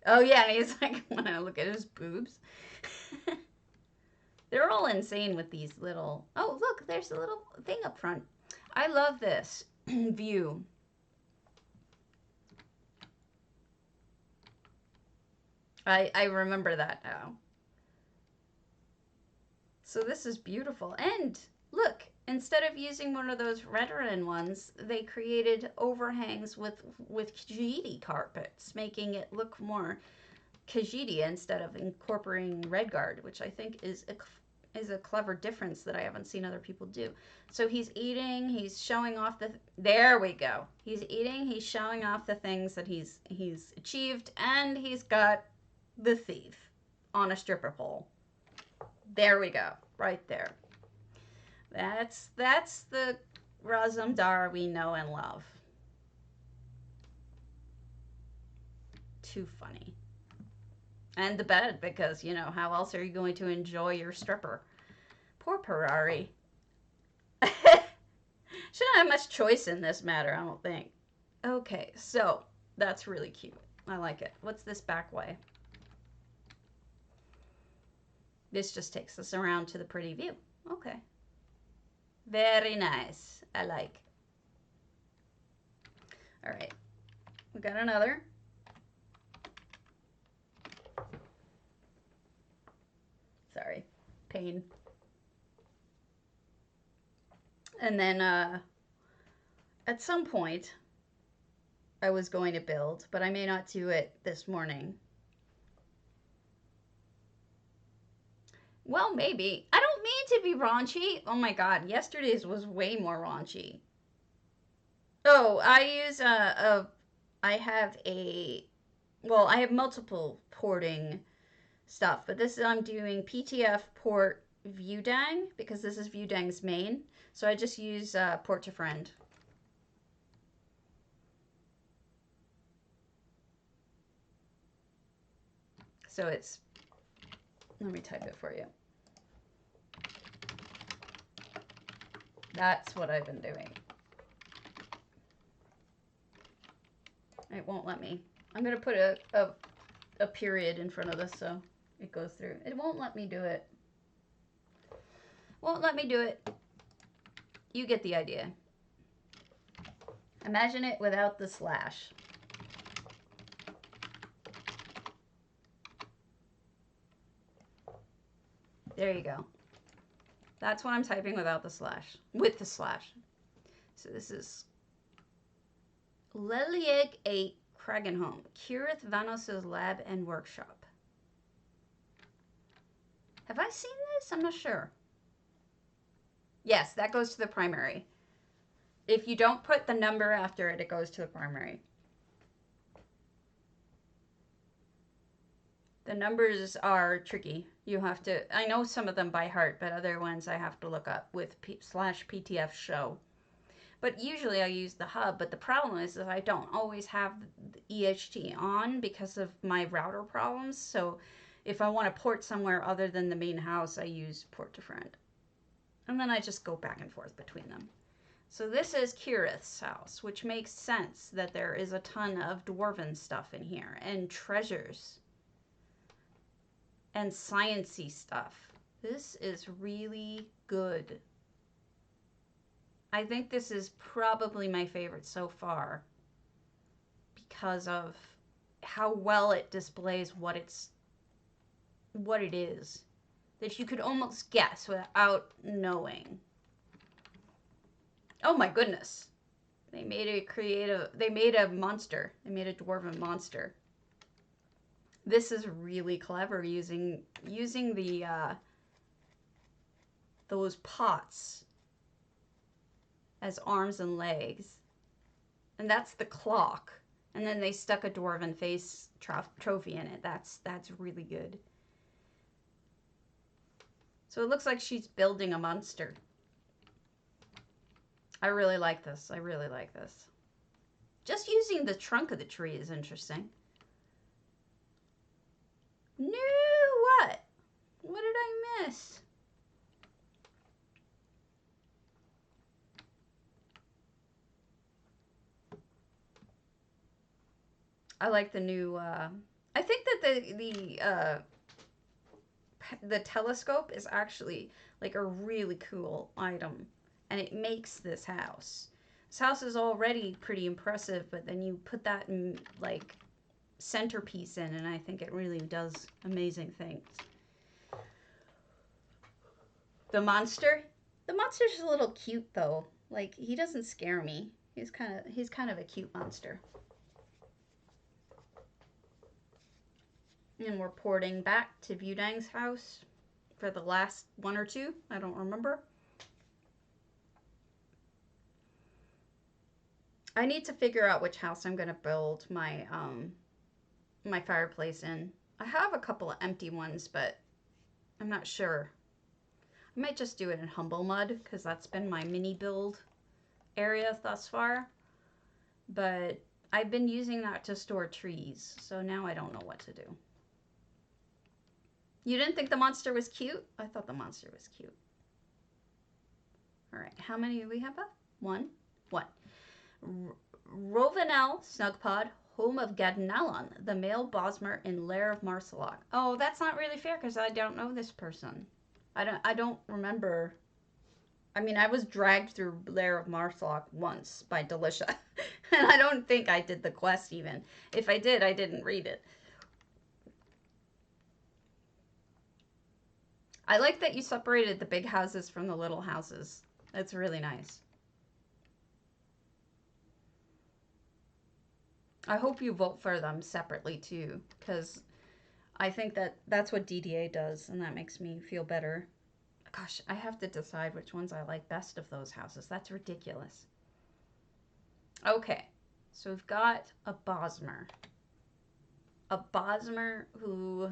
Oh, yeah, and he's like, when I look at his boobs. They're all insane with these little... Oh, look, there's a little thing up front. I love this view. I remember that now. So this is beautiful. And look, instead of using one of those veteran ones, they created overhangs with Khajiit carpets, making it look more Khajiit instead of incorporating Redguard, which I think is a clever difference that I haven't seen other people do. So he's eating, he's showing off the... There we go. He's eating, he's showing off the things that he's achieved, and he's got the thief on a stripper pole. There we go. Right there. That's the Razum-dar we know and love. Too funny. And the bed, because, you know, how else are you going to enjoy your stripper? Poor Ferrari. Shouldn't have much choice in this matter, I don't think. Okay, so that's really cute. I like it. What's this back way? This just takes us around to the pretty view. Okay. Very nice. I like. All right. We got another. Sorry. Pain. And then at some point, I was going to build, but I may not do it this morning. Well, maybe. I don't mean to be raunchy. Oh my god, yesterday's was way more raunchy. Oh, I use I have multiple porting stuff, but this is, I'm doing PTF port Viewdang, because this is Viewdang's main. So I just use port to friend. So it's, let me type it for you. That's what I've been doing. It won't let me. I'm going to put a period in front of this so it goes through. It won't let me do it. Won't let me do it. You get the idea. Imagine it without the slash. There you go. That's what I'm typing without the slash. With the slash. So this is Lelieg 8 Kragenholm. Kireth Vanos' lab and workshop. Have I seen this? I'm not sure. Yes, that goes to the primary. If you don't put the number after it, it goes to the primary. The numbers are tricky. You have to, I know some of them by heart, but other ones I have to look up with /PTF show. But usually I use the hub, but the problem is that I don't always have the EHT on because of my router problems. So if I want to port somewhere other than the main house, I use port to friend. And then I just go back and forth between them. So this is Kireth's house, which makes sense that there is a ton of dwarven stuff in here and treasures and science-y stuff. This is really good. I think this is probably my favorite so far because of how well it displays what it is. That you could almost guess without knowing. Oh my goodness. They made a monster. They made a dwarven monster. This is really clever using the those pots as arms and legs. And that's the clock. And then they stuck a dwarven face trophy in it. That's really good. So it looks like she's building a monster. I really like this. I really like this. Just using the trunk of the tree is interesting. No, what? What did I miss? I like the new, I think that the telescope is actually like a really cool item, and it makes this house. This house is already pretty impressive, but then you put that in like centerpiece in, and I think it really does amazing things. The monster's a little cute though. Like, he doesn't scare me. He's kind of a cute monster. And we're porting back to Budang's house for the last one or two. I don't remember. I need to figure out which house I'm gonna build my my fireplace in. I have a couple of empty ones, but I'm not sure. I might just do it in humble mud because that's been my mini build area thus far. But I've been using that to store trees, so now I don't know what to do. You didn't think the monster was cute? I thought the monster was cute. All right, how many do we have left? One. Rovenel Snugpod, home of Gadnalan, the male Bosmer in Lair of Marsalok. Oh, that's not really fair because I don't know this person. I don't remember. I mean, I was dragged through Lair of Marsalok once by Delicia, and I don't think I did the quest even. If I did, I didn't read it. I like that you separated the big houses from the little houses. That's really nice. I hope you vote for them separately too, because I think that that's what DDA does, and that makes me feel better. Gosh, I have to decide which ones I like best of those houses. That's ridiculous. Okay, so we've got a Bosmer. A Bosmer who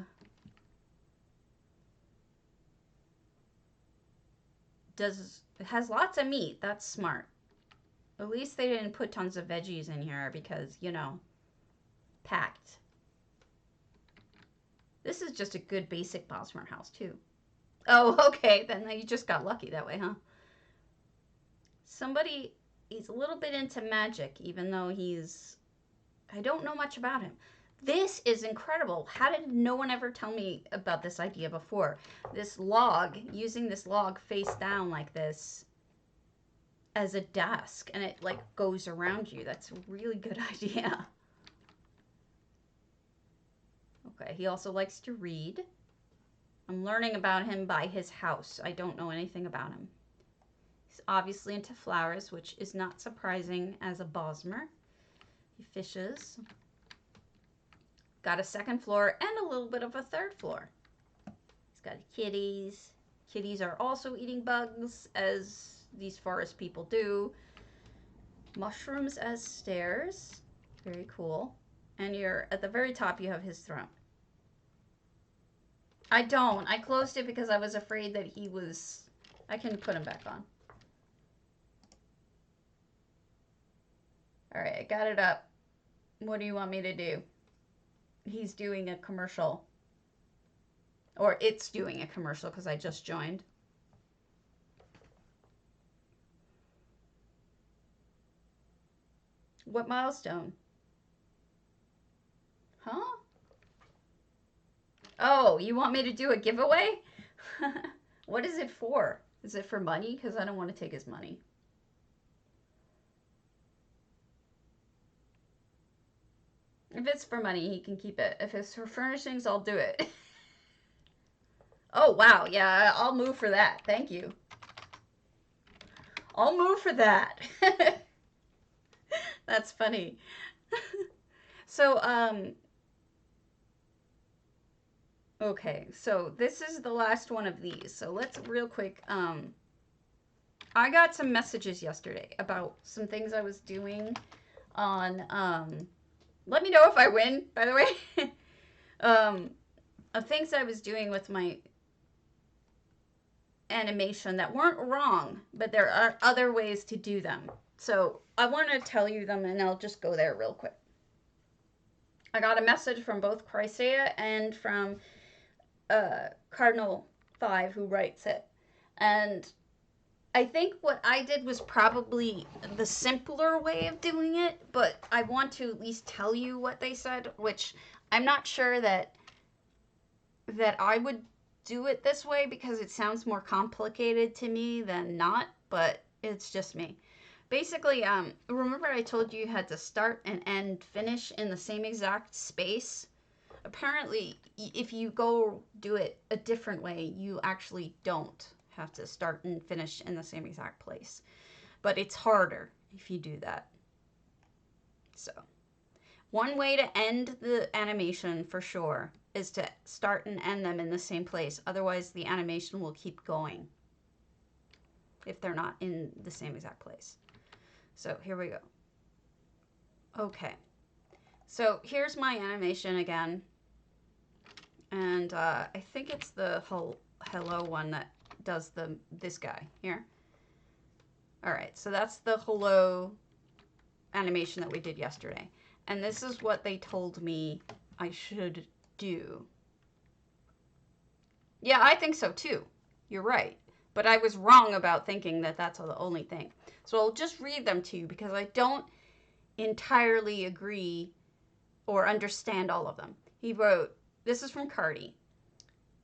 has lots of meat. That's smart. At least they didn't put tons of veggies in here because, you know, packed. This is just a good basic Bosmer house too. Oh, okay, then you just got lucky that way, huh? Somebody, he's a little bit into magic, even though I don't know much about him. This is incredible. How did no one ever tell me about this idea before? This log, using this log face down like this as a desk, and it like goes around you. That's a really good idea. Okay, he also likes to read. I'm learning about him by his house. I don't know anything about him. He's obviously into flowers, which is not surprising as a Bosmer. He fishes. Got a second floor and a little bit of a third floor. He's got kitties. Kitties are also eating bugs, as these forest people do. Mushrooms as stairs. Very cool. And you're at the very top, you have his throne. I don't. I closed it because I was afraid that he was... I can put him back on. Alright, I got it up. What do you want me to do? He's doing a commercial. Or it's doing a commercial because I just joined. What milestone? Huh? Oh, you want me to do a giveaway? What is it for? Is it for money? Because I don't want to take his money. If it's for money, he can keep it. If it's for furnishings, I'll do it. Oh, wow. Yeah, I'll move for that. Thank you. I'll move for that. That's funny. So, okay, so this is the last one of these. So let's real quick, I got some messages yesterday about some things I was doing on, let me know if I win, by the way, of things I was doing with my animation that weren't wrong, but there are other ways to do them. So I want to tell you them, and I'll just go there real quick. I got a message from both Chrysea and from Cardinal 5, who writes it. And I think what I did was probably the simpler way of doing it, but I want to at least tell you what they said, which I'm not sure that I would do it this way because it sounds more complicated to me than not, but it's just me. Basically, remember I told you had to start and end finish in the same exact space? Apparently, if you go do it a different way, you actually don't have to start and finish in the same exact place. But it's harder if you do that. So, one way to end the animation for sure is to start and end them in the same place. Otherwise, the animation will keep going if they're not in the same exact place. So here we go. Okay. So here's my animation again. And I think it's the hello one that does this guy here. All right, so that's the hello animation that we did yesterday. And this is what they told me I should do. Yeah, I think so too. You're right. But I was wrong about thinking that that's the only thing. So I'll just read them to you because I don't entirely agree or understand all of them. He wrote, this is from Cardi.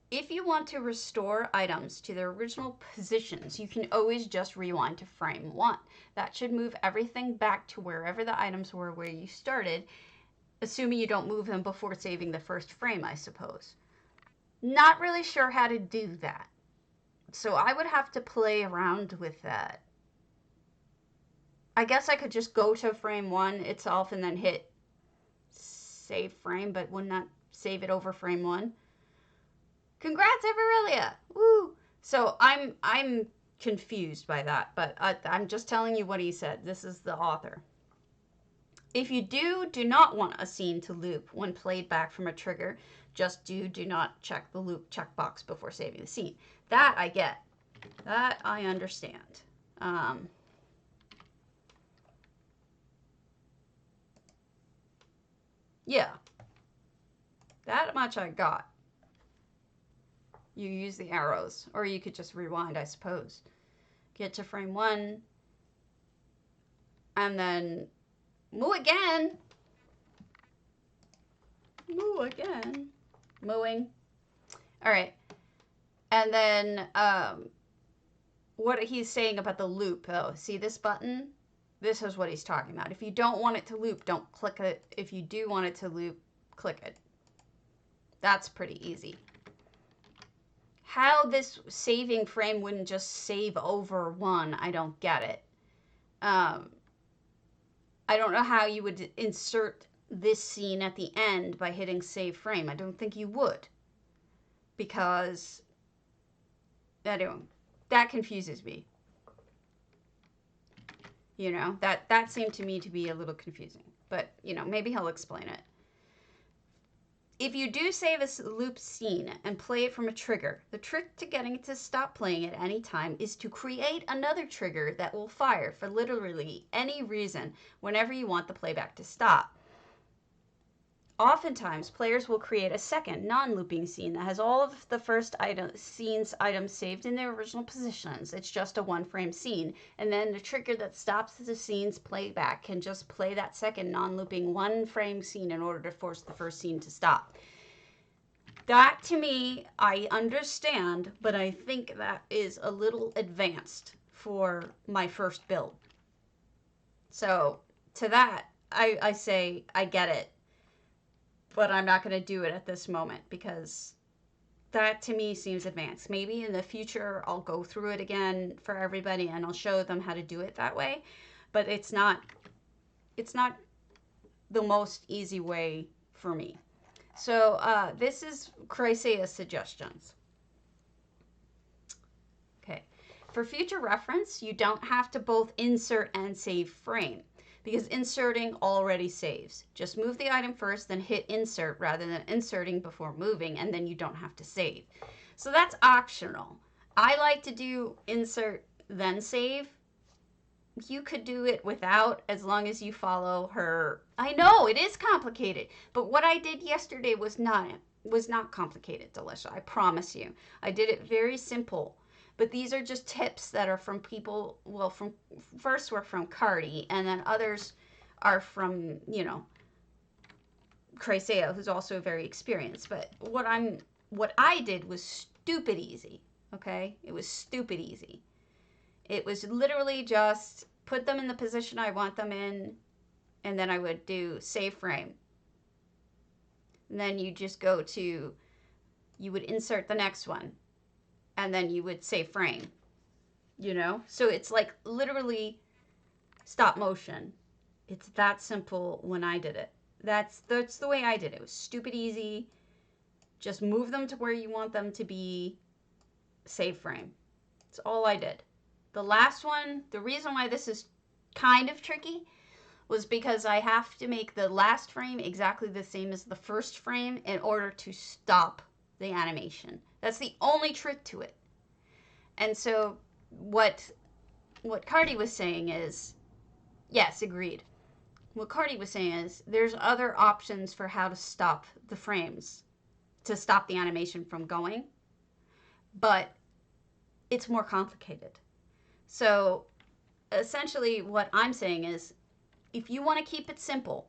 If you want to restore items to their original positions, you can always just rewind to frame 1. That should move everything back to wherever the items were where you started, assuming you don't move them before saving the first frame, I suppose. Not really sure how to do that. So I would have to play around with that. I guess I could just go to frame 1 itself and then hit save frame, but wouldn't that save it over frame 1? Congrats, Everillia! Woo! So I'm confused by that, but I'm just telling you what he said. This is the author. If you do not want a scene to loop when played back from a trigger, just do not check the loop checkbox before saving the scene. That I get. That I understand. Yeah. That much I got. You use the arrows, or you could just rewind, I suppose. Get to frame 1, and then moo again. Moo again. Mooing. All right. And then what he's saying about the loop, though. See this button? This is what he's talking about. If you don't want it to loop, don't click it. If you do want it to loop, click it. That's pretty easy. How this saving frame wouldn't just save over 1, I don't get it. I don't know how you would insert this scene at the end by hitting save frame. I don't think you would. Because, anyway, that confuses me. You know, that seemed to me to be a little confusing. But, you know, maybe he'll explain it. If you do save a loop scene and play it from a trigger, the trick to getting it to stop playing at any time is to create another trigger that will fire for literally any reason whenever you want the playback to stop. Oftentimes, players will create a second, non-looping scene that has all of the first scene's items saved in their original positions. It's just a one-frame scene, and then the trigger that stops the scene's playback can just play that second, non-looping one-frame scene in order to force the first scene to stop. That, to me, I understand, but I think that is a little advanced for my first build. So, to that, I say, I get it. But I'm not going to do it at this moment because that to me seems advanced. Maybe in the future I'll go through it again for everybody and I'll show them how to do it that way. But it's not the most easy way for me. So this is Chrysea's suggestions. Okay. For future reference, you don't have to both insert and save frame, because inserting already saves. Just move the item first, then hit insert rather than inserting before moving, and then you don't have to save. So that's optional. I like to do insert, then save. You could do it without, as long as you follow her. I know, it is complicated, but what I did yesterday was not complicated, Delisha. I promise you. I did it very simple. But these are just tips that are from people, well, from first were from Cardi, and then others are from, you know, Chrysaea, who's also very experienced. But what I did was stupid easy, okay? It was stupid easy. It was literally just put them in the position I want them in, and then I would do save frame. And then you just go to, you would insert the next one, and then you would save frame, you know? So it's like literally stop motion. It's that simple when I did it. That's the way I did it. It was stupid easy. Just move them to where you want them to be, save frame. That's all I did. The last one, the reason why this is kind of tricky was because I have to make the last frame exactly the same as the first frame in order to stop the animation. That's the only trick to it. And so what Cardi was saying is, yes, agreed. What Cardi was saying is there's other options for how to stop the frames, to stop the animation from going, but it's more complicated. So essentially what I'm saying is, if you want to keep it simple,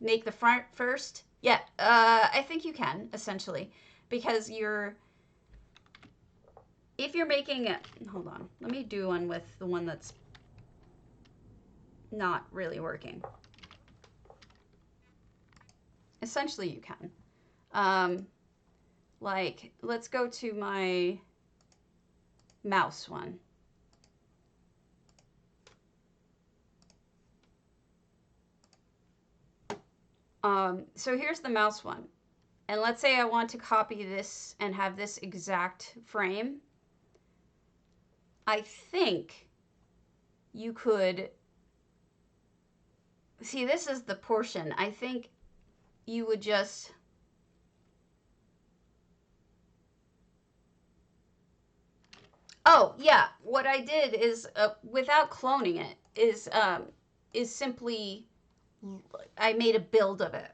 make the front first. Yeah, I think you can, essentially, because if you're making it, hold on, let me do one with the one that's not really working. Essentially you can. Like, let's go to my mouse one. So here's the mouse one. And let's say I want to copy this and have this exact frame. I think you could, see, this is the portion. I think you would just, oh yeah, what I did is, without cloning it, is simply, I made a build of it.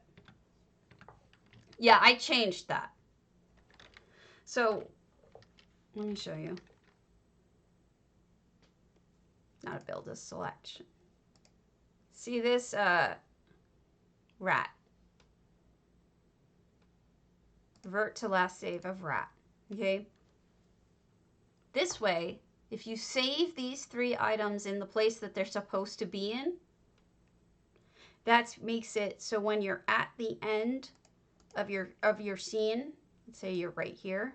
Yeah, I changed that. So, let me show you. Not a build, a selection. See this rat. Revert to last save of rat. Okay? This way, if you save these 3 items in the place that they're supposed to be in, that makes it so when you're at the end of your scene, let's say you're right here,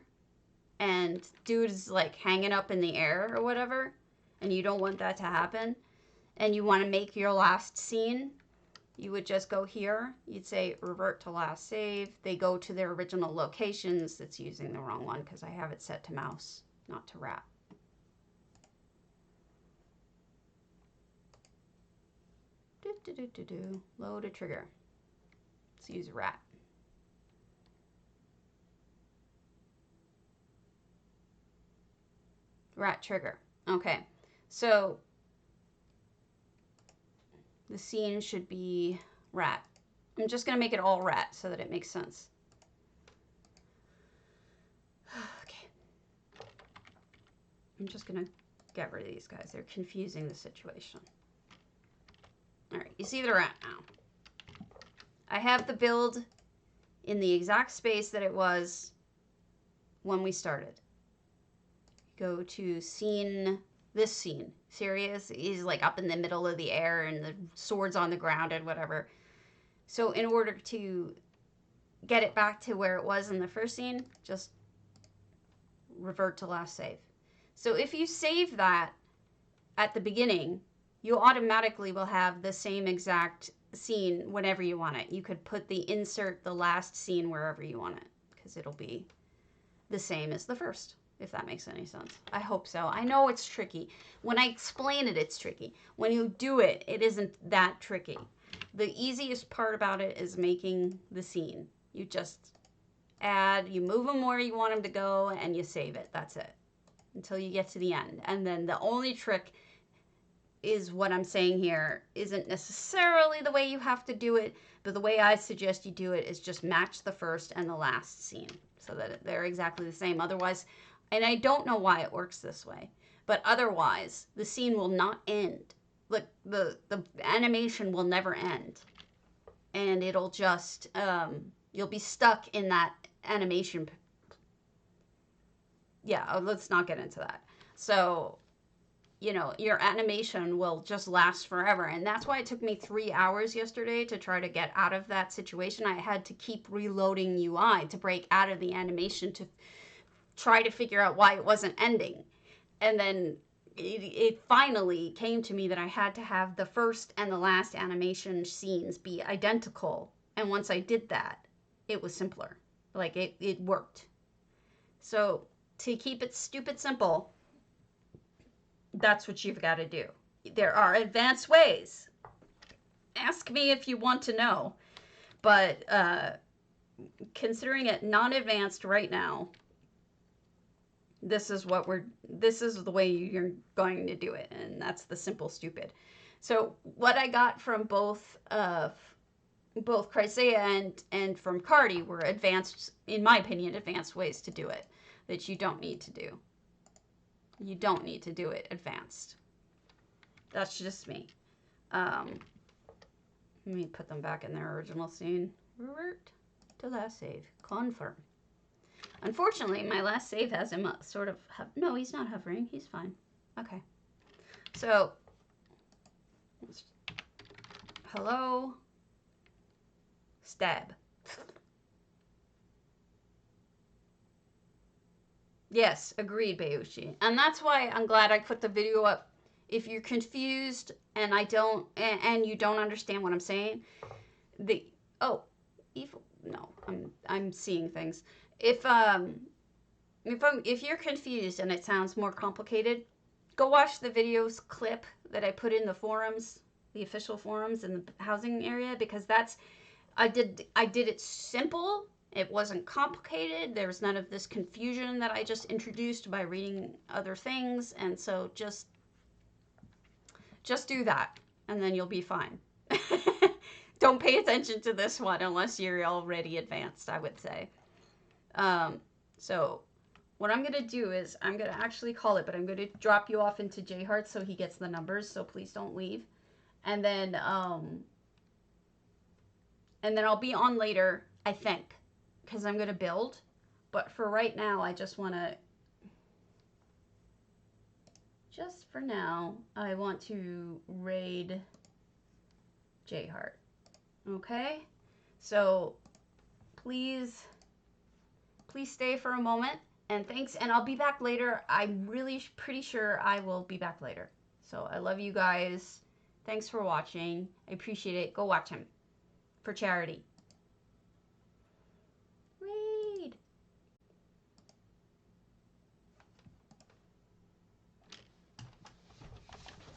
and dude is like hanging up in the air or whatever, and you don't want that to happen, and you want to make your last scene, you would just go here. You'd say revert to last save. They go to their original locations. It's using the wrong one because I have it set to mouse, not to rat. Load a trigger. Let's use rat. Rat trigger. Okay, so the scene should be rat. I'm just going to make it all rat so that it makes sense. Okay. I'm just going to get rid of these guys. They're confusing the situation. All right, you see the rat now. I have the build in the exact space that it was when we started. Go to scene, this scene. Serious, he's like up in the middle of the air and the sword's on the ground and whatever. So in order to get it back to where it was in the first scene, just revert to last save. So if you save that at the beginning, you automatically will have the same exact scene whenever you want it. You could put insert the last scene wherever you want it, because it'll be the same as the first, if that makes any sense. I hope so. I know it's tricky. When I explain it, it's tricky. When you do it, it isn't that tricky. The easiest part about it is making the scene. You just add, you move them where you want them to go, and you save it. That's it. Until you get to the end. And then the only trick is what I'm saying here isn't necessarily the way you have to do it, but the way I suggest you do it is just match the first and the last scene so that they're exactly the same. Otherwise, And I don't know why it works this way, but otherwise the scene will not end. Like the animation will never end, and it'll just you'll be stuck in that animation. Yeah, let's not get into that. So, you know, your animation will just last forever, and that's why it took me 3 hours yesterday to try to get out of that situation. I had to keep reloading UI to break out of the animation to try to figure out why it wasn't ending. And then it finally came to me that I had to have the first and the last animation scenes be identical. And once I did that, it was simpler. Like it worked. So to keep it stupid simple, that's what you've got to do. There are advanced ways. Ask me if you want to know. But considering it non-advanced right now, this is the way you're going to do it, and that's the simple stupid. So what I got from both Chrysaea and from Cardi were advanced, in my opinion, advanced ways to do it that you don't need to do. You don't need to do it advanced. That's just me. Let me put them back in their original scene. Revert to last save. Confirm. Unfortunately, my last save has him sort of... No, he's not hovering. He's fine. Okay. So, hello. Stab. Yes, agreed, Bayushi. And that's why I'm glad I put the video up. If you're confused and and you don't understand what I'm saying, I'm seeing things. If you're confused and it sounds more complicated, go watch the videos clip that I put in the forums, the official forums in the housing area, because I did it simple. It wasn't complicated. There was none of this confusion that I just introduced by reading other things, and so just do that, and then you'll be fine. Don't pay attention to this one unless you're already advanced, I would say. So what I'm going to do is I'm going to actually call it, but I'm going to drop you off into J Heart so he gets the numbers, so please don't leave. And then I'll be on later, I think, because I'm going to build. But for right now, I just want to... Just for now, I want to raid J Heart. Okay? So please stay for a moment, and thanks, and I'll be back later. I'm really pretty sure I will be back later. So I love you guys. Thanks for watching. I appreciate it. Go watch him for charity.